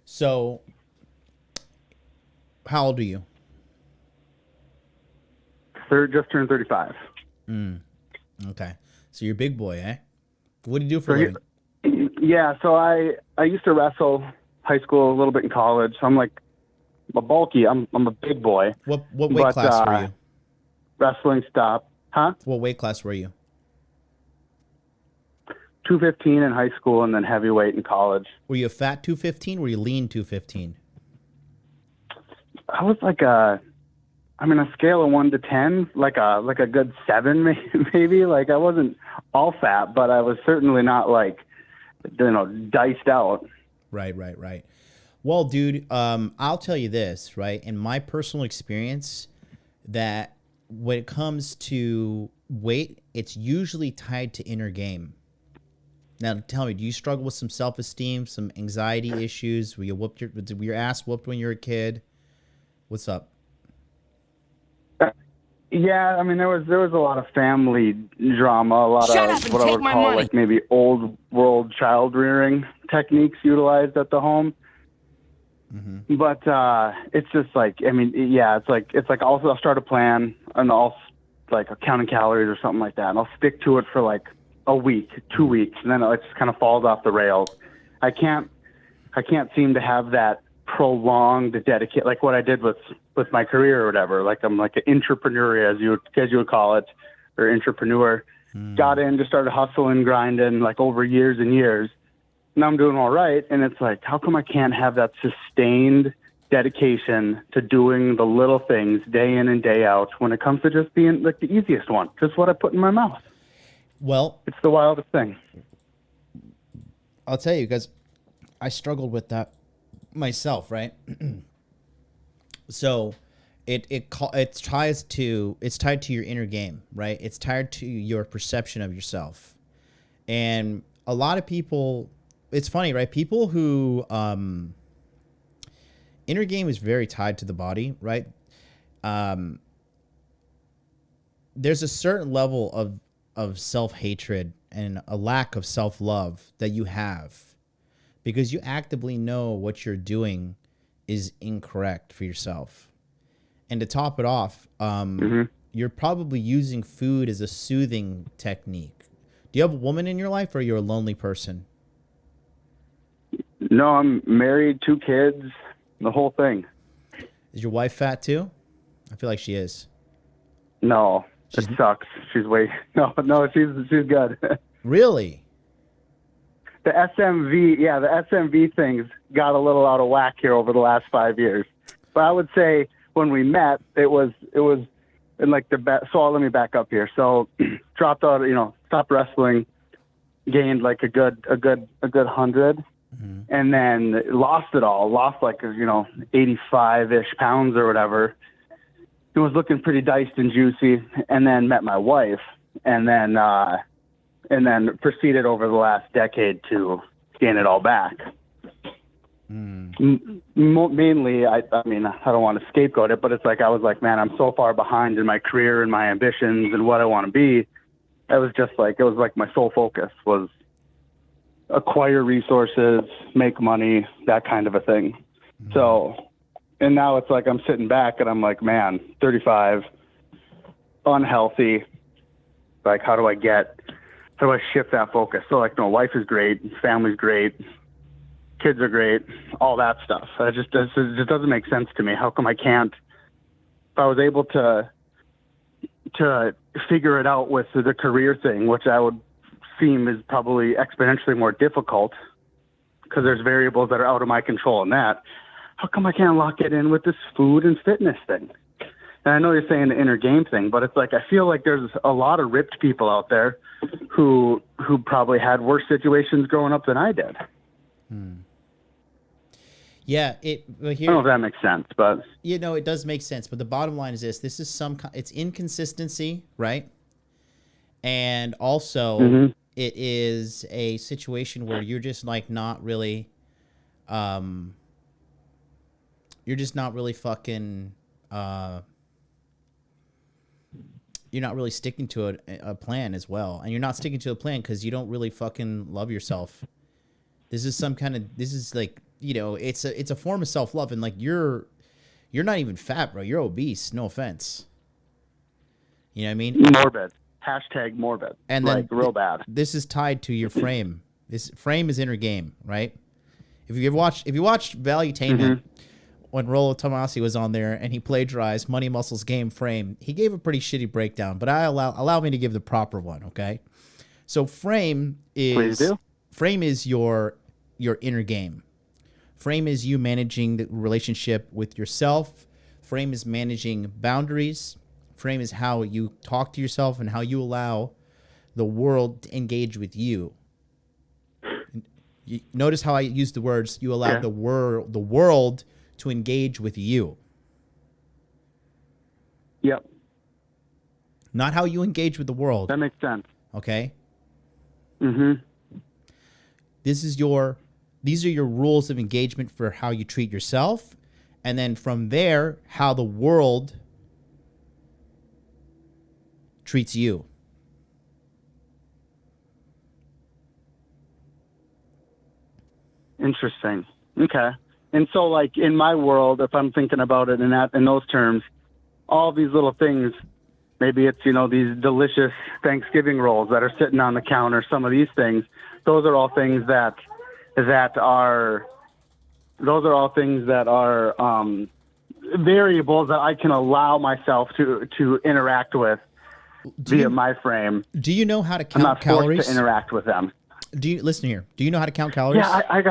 So, how old are you? Just turned 35. Okay. So you're a big boy, eh? What do you do for a living? Yeah, so I used to wrestle high school, a little bit in college. So I'm like a bulky. I'm a big boy. What weight class were you? Wrestling stopped. Huh? What weight class were you? 215 in high school and then heavyweight in college. Were you a fat 215? Were you lean 215? I was like a scale of 1 to 10, like a good 7 maybe. Like I wasn't all fat, but I was certainly not like, diced out. Right. Well, dude, I'll tell you this, right? In my personal experience, that when it comes to weight, it's usually tied to inner game. Now, tell me, do you struggle with some self-esteem, some anxiety issues? Were your ass whooped when you were a kid? What's up? Yeah, there was a lot of family drama, a lot of what I would call like maybe old world child rearing techniques utilized at the home. Mm-hmm. But it's just like, it's like also I'll start a plan and I'll like counting calories or something like that, and I'll stick to it for like a week, 2 weeks, and then it just kind of falls off the rails. I can't seem to have that prolonged dedicate like what I did with my career or whatever. Like I'm like an entrepreneur, as you would call it, or entrepreneur. Got in, just started hustling, grinding like over years and years. Now I'm doing all right, and it's like, how come I can't have that sustained dedication to doing the little things day in and day out when it comes to just being like the easiest one, just what I put in my mouth? Well, it's the wildest thing. I'll tell you, because I struggled with that myself, right? So it's tied to your inner game, right? It's tied to your perception of yourself. And a lot of people, it's funny, right? People who inner game is very tied to the body, right? There's a certain level of self-hatred and a lack of self-love that you have because you actively know what you're doing is incorrect for yourself. And to top it off, you're probably using food as a soothing technique. Do you have a woman in your life, or you're a lonely person? No, I'm married, 2 kids, the whole thing. Is your wife fat too? I feel like she is. No, it sucks. She's she's good. Really? The SMV things got a little out of whack here over the last 5 years. But I would say when we met, it was in like so let me back up here. So dropped out, stopped wrestling, gained like a good 100, and then lost it all. Lost like 85-ish pounds or whatever. It was looking pretty diced and juicy, and then met my wife, and then proceeded over the last decade to gain it all back. Mainly, I mean, I don't want to scapegoat it, but it's like I was like, man, I'm so far behind in my career and my ambitions and what I want to be. It was like my sole focus was acquire resources, make money, that kind of a thing. So, and now it's like I'm sitting back and I'm like, man, 35, unhealthy. Like, how do I shift that focus? So like, no, wife is great, family's great, kids are great, all that stuff. It just doesn't make sense to me. How come I can't? If I was able to figure it out with the career thing, which I would seem is probably exponentially more difficult because there's variables that are out of my control in that. How come I can't lock it in with this food and fitness thing? And I know you're saying the inner game thing, but it's like I feel like there's a lot of ripped people out there who probably had worse situations growing up than I did. Yeah, I don't know if that makes sense, but it does make sense. But the bottom line is this: this is it's inconsistency, right? And also, it is a situation where you're just like not really, you're just not really fucking, you're not really sticking to a plan as well, and you're not sticking to a plan because you don't really fucking love yourself. This is like, it's a form of self-love, and like you're not even fat, bro. You're obese. No offense. You know what I mean? Morbid. #morbid. And then real bad. This is tied to your frame. This frame is inner game, right? If you watched Valuetainment, when Rollo Tomasi was on there and he plagiarized Money Muscles Game Frame, he gave a pretty shitty breakdown, but allow me to give the proper one, okay? So frame is your inner game. Frame is you managing the relationship with yourself. Frame is managing boundaries. Frame is how you talk to yourself and how you allow the world to engage with you. Notice how I use the words, you allow the world to engage with you. Yep. Not how you engage with the world. That makes sense. Okay? These are your rules of engagement for how you treat yourself, and then from there, how the world treats you. Interesting. Okay. And so, like, in my world, if I'm thinking about it in those terms, all these little things, maybe it's, these delicious Thanksgiving rolls that are sitting on the counter, some of these things, those are all things that are variables that I can allow myself to interact with via my frame. Do you know how to count calories? I'm not forced to interact with them. Listen here. Do you know how to count calories? Yeah, I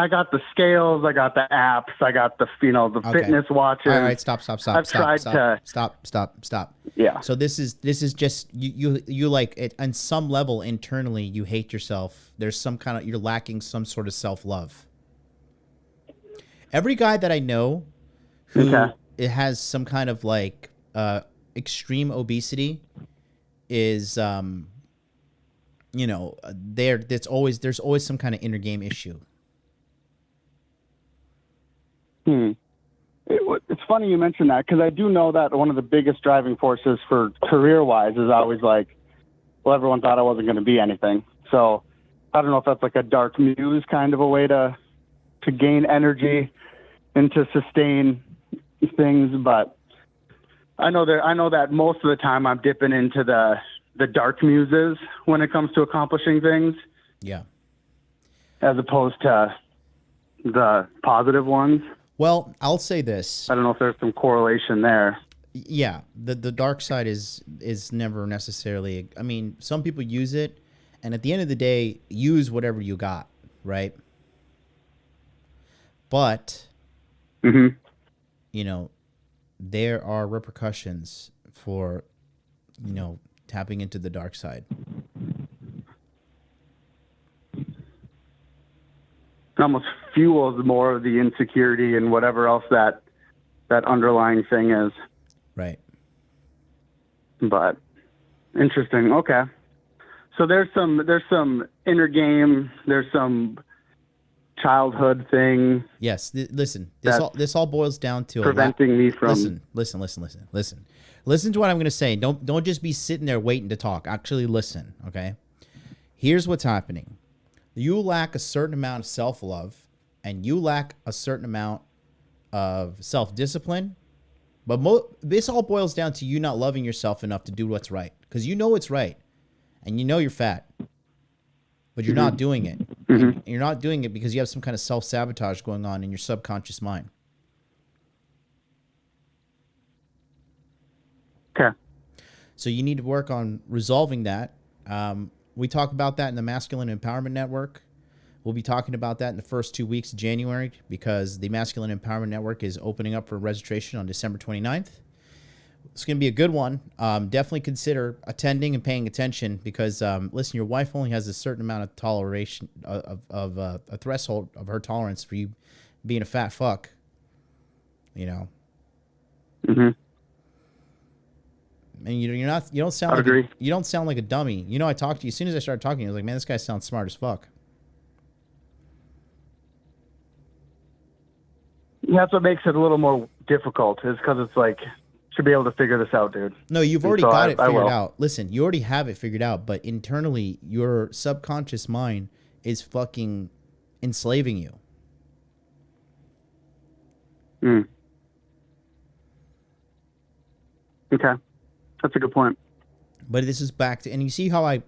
got the scales, I got the apps, I got the fitness watches. All right, stop. I've tried to stop. Yeah. So this is just you like it on some level internally you hate yourself. There's some kind of you're lacking some sort of self-love. Every guy that I know who it has some kind of like extreme obesity is you know, there's always some kind of inner game issue. It's funny you mention that, because I do know that one of the biggest driving forces for career-wise is always like, well, everyone thought I wasn't going to be anything. So I don't know if that's like a dark muse kind of a way to gain energy and to sustain things. But I know that most of the time I'm dipping into the dark muses when it comes to accomplishing things. Yeah. As opposed to the positive ones. Well, I'll say this. I don't know if there's some correlation there. Yeah, the dark side is never necessarily. I mean, some people use it, and at the end of the day, use whatever you got, right? But, you know, there are repercussions for, you know, tapping into the dark side. It almost fuels more of the insecurity and whatever else that underlying thing is. Right. But interesting. Okay. So there's some inner game, there's some childhood thing. Yes. Listen, this all boils down to preventing me from Listen to what I'm going to say. Don't just be sitting there waiting to talk. Actually listen, okay? Here's what's happening. You lack a certain amount of self-love, and you lack a certain amount of self-discipline. But this all boils down to you not loving yourself enough to do what's right. Because you know what's right, and you know you're fat, but you're not doing it. And you're not doing it because you have some kind of self-sabotage going on in your subconscious mind. Okay. So you need to work on resolving that. We talk about that in the Masculine Empowerment Network. We'll be talking about that in the first 2 weeks of January because the Masculine Empowerment Network is opening up for registration on December 29th. It's going to be a good one. Definitely consider attending and paying attention because, listen, your wife only has a certain amount of toleration of a threshold of her tolerance for you being a fat fuck, you know. And you don't sound like a dummy. You know, I talked to you as soon as I started talking. I was like, man, this guy sounds smart as fuck. That's what makes it a little more difficult, is because it's like, should be able to figure this out, dude. No, you've already got it figured out. Listen, you already have it figured out, but internally, your subconscious mind is fucking enslaving you. Okay. That's a good point. But this is back to, and you see how I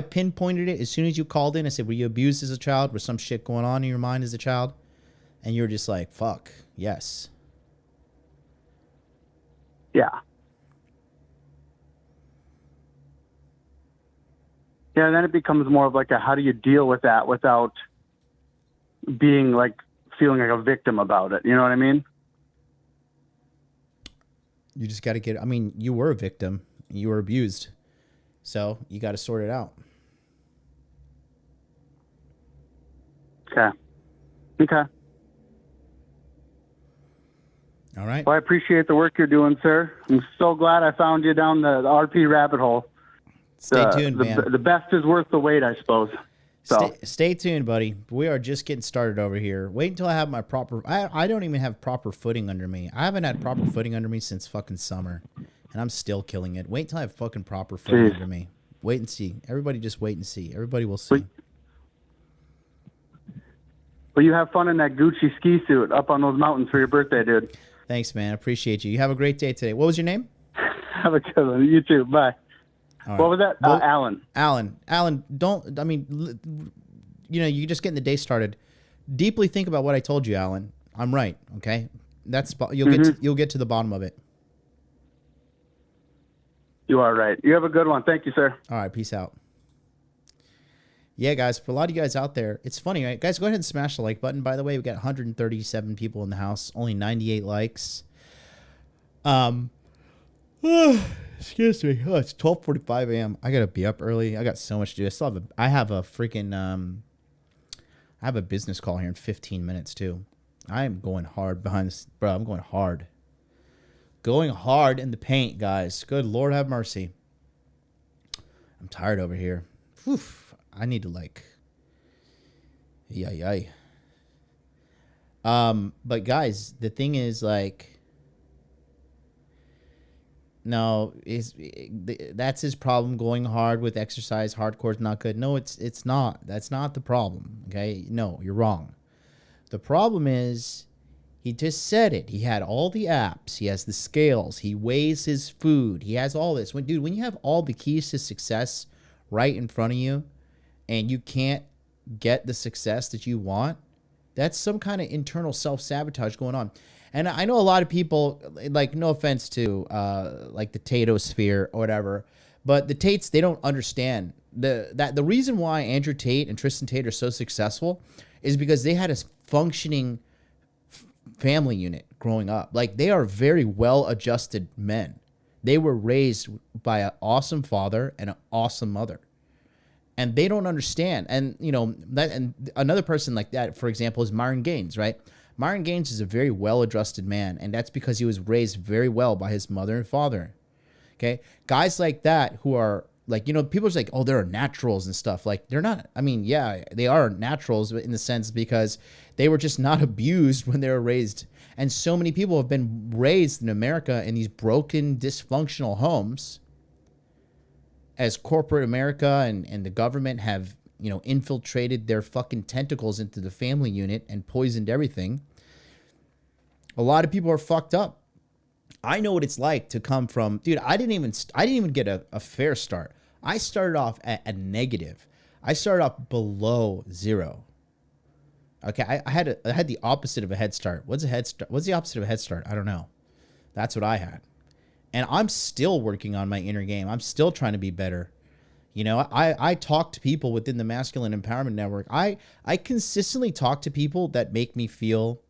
pinpointed it as soon as you called in. I said, were you abused as a child? Was some shit going on in your mind as a child? And you're just like, fuck, yes. Yeah. Yeah, and then it becomes more of like a, how do you deal with that without being like, feeling like a victim about it? You know what I mean? You just got to get, I mean, you were a victim. You were abused. So you got to sort it out. Okay. All right. Well, I appreciate the work you're doing, sir. I'm so glad I found you down the RP rabbit hole. Stay tuned, man. The best is worth the wait, I suppose. So. Stay tuned, buddy. We are just getting started over here. Wait until I have my proper... I don't even have proper footing under me. I haven't had proper footing under me since fucking summer. And I'm still killing it. Wait until I have fucking proper footing under me. Wait and see. Everybody just wait and see. Everybody will see. Well, you have fun in that Gucci ski suit up on those mountains for your birthday, dude. Thanks, man. I appreciate you. You have a great day today. What was your name? Have a good one. You too. Bye. All right. What was that? Alan. Alan, don't, I mean, you know, you just getting the day started. Deeply think about what I told you, Alan. I'm right, okay? You'll get to the bottom of it. You are right. You have a good one. Thank you, sir. All right, peace out. Yeah, guys, for a lot of you guys out there, it's funny, right? Guys, go ahead and smash the like button. By the way, we got 137 people in the house, only 98 likes. Excuse me. Oh, it's 12:45 a.m. I gotta be up early. I got so much to do. I have a freaking I have a business call here in 15 minutes too. I am going hard behind this, bro. I'm going hard. Going hard in the paint, guys. Good Lord have mercy. I'm tired over here. Whew. I need to like... Yay. But guys, the thing is like... No, that's his problem, going hard with exercise. Hardcore is not good. No, it's not. That's not the problem, okay? No, you're wrong. The problem is... He just said it. He had all the apps. He has the scales. He weighs his food. He has all this. When you have all the keys to success right in front of you and you can't get the success that you want, that's some kind of internal self-sabotage going on. And I know a lot of people, like, no offense to like the Tato sphere or whatever, but the Tates, they don't understand. The reason why Andrew Tate and Tristan Tate are so successful is because they had a functioning family unit growing up. Like, they are very well-adjusted men. They were raised by an awesome father and an awesome mother, and they don't understand. And you know that. And another person like that, for example, is Myron Gaines, right? Myron Gaines is a very well-adjusted man, and that's because he was raised very well by his mother and father. Okay, guys like that who are like, you know, people are like, oh, they're naturals and stuff. Like, they're not. I mean, yeah, they are naturals in the sense because they were just not abused when they were raised. And so many people have been raised in America in these broken, dysfunctional homes as corporate America and the government have, you know, infiltrated their fucking tentacles into the family unit and poisoned everything. A lot of people are fucked up. I know what it's like to come from, dude, I didn't even get a fair start. I started off at a negative. I started off below zero. Okay, I had the opposite of a head start. What's a head start? What's the opposite of a head start? I don't know. That's what I had. And I'm still working on my inner game. I'm still trying to be better. You know, I talk to people within the Masculine Empowerment Network. I consistently talk to people that make me feel...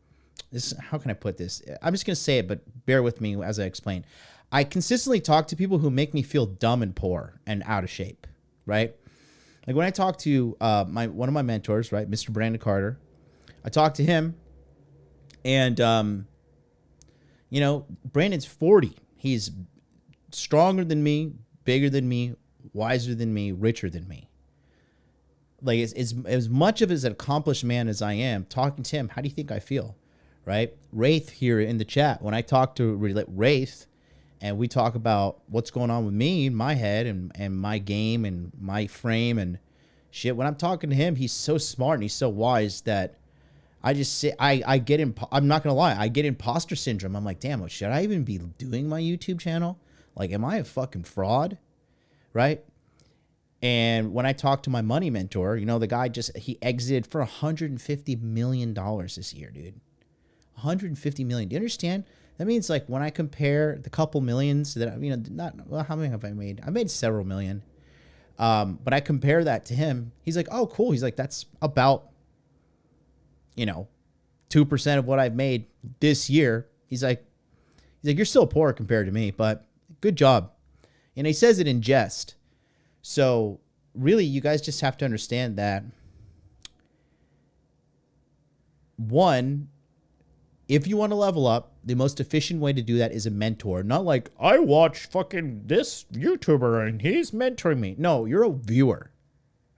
This, how can I put this? I'm just going to say it, but bear with me as I explain. I consistently talk to people who make me feel dumb and poor and out of shape, right? Like when I talk to one of my mentors, right, Mr. Brandon Carter, I talk to him, and you know, Brandon's 40. He's stronger than me, bigger than me, wiser than me, richer than me. Like as much of as an accomplished man as I am, talking to him, how do you think I feel? Right? Wraith here in the chat, when I talk to Wraith and we talk about what's going on with me in my head and my game and my frame and shit, when I'm talking to him, he's so smart and he's so wise that I just say, I get I'm not going to lie, I get imposter syndrome. I'm like, damn, should I even be doing my YouTube channel? Like, am I a fucking fraud? Right? And when I talk to my money mentor, you know, the guy he exited for $150 million this year, dude. 150 million. Do you understand? That means, like, when I compare the couple millions that, you know, how many have I made? I made several million. But I compare that to him. He's like, oh, cool. He's like, that's about, you know, 2% of what I've made this year. He's like, you're still poor compared to me, but good job. And he says it in jest. So really, you guys just have to understand that, one, if you want to level up, the most efficient way to do that is a mentor. Not like, I watch fucking this YouTuber and he's mentoring me. No, you're a viewer,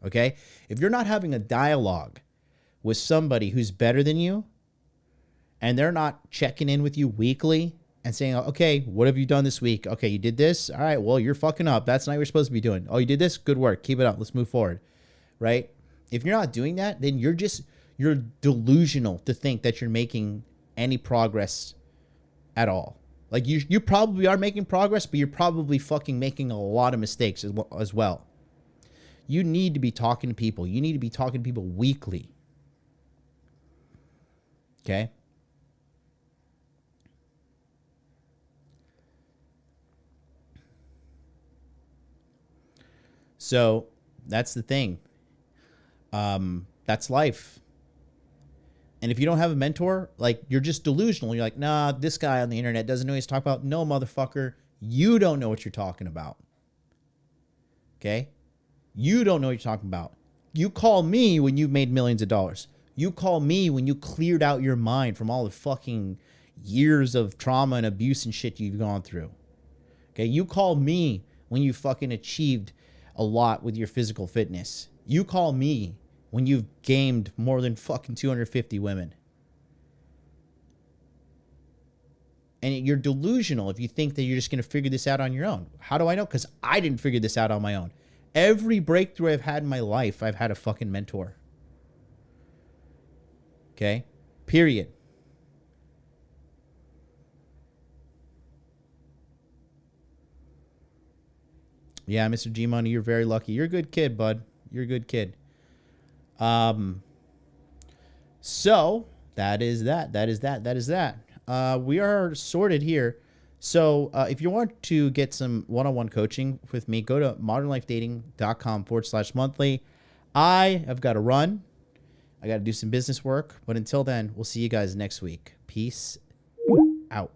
okay? If you're not having a dialogue with somebody who's better than you and they're not checking in with you weekly and saying, okay, what have you done this week? Okay, you did this? All right, well, you're fucking up. That's not what you're supposed to be doing. Oh, you did this? Good work. Keep it up. Let's move forward, right? If you're not doing that, then you're delusional to think that you're making any progress at all. Like, you probably are making progress, but you're probably fucking making a lot of mistakes as well. You need to be talking to people. You need to be talking to people weekly. Okay? So that's the thing. That's life. And if you don't have a mentor, like, you're just delusional. You're like, nah, this guy on the internet doesn't know what he's talking about. No, motherfucker, you don't know what you're talking about. Okay? You don't know what you're talking about. You call me when you've made millions of dollars. You call me when you cleared out your mind from all the fucking years of trauma and abuse and shit you've gone through. Okay, you call me when you fucking achieved a lot with your physical fitness. You call me when you've gamed more than fucking 250 women. And you're delusional if you think that you're just going to figure this out on your own. How do I know? Because I didn't figure this out on my own. Every breakthrough I've had in my life, I've had a fucking mentor. Okay? Period. Yeah, Mr. G Money, you're very lucky. You're a good kid, bud. You're a good kid. So that is that. We are sorted here. So if you want to get some one-on-one coaching with me, go to modernlifedating.com/monthly. I have got to run. I got to do some business work. But until then, we'll see you guys next week. Peace out.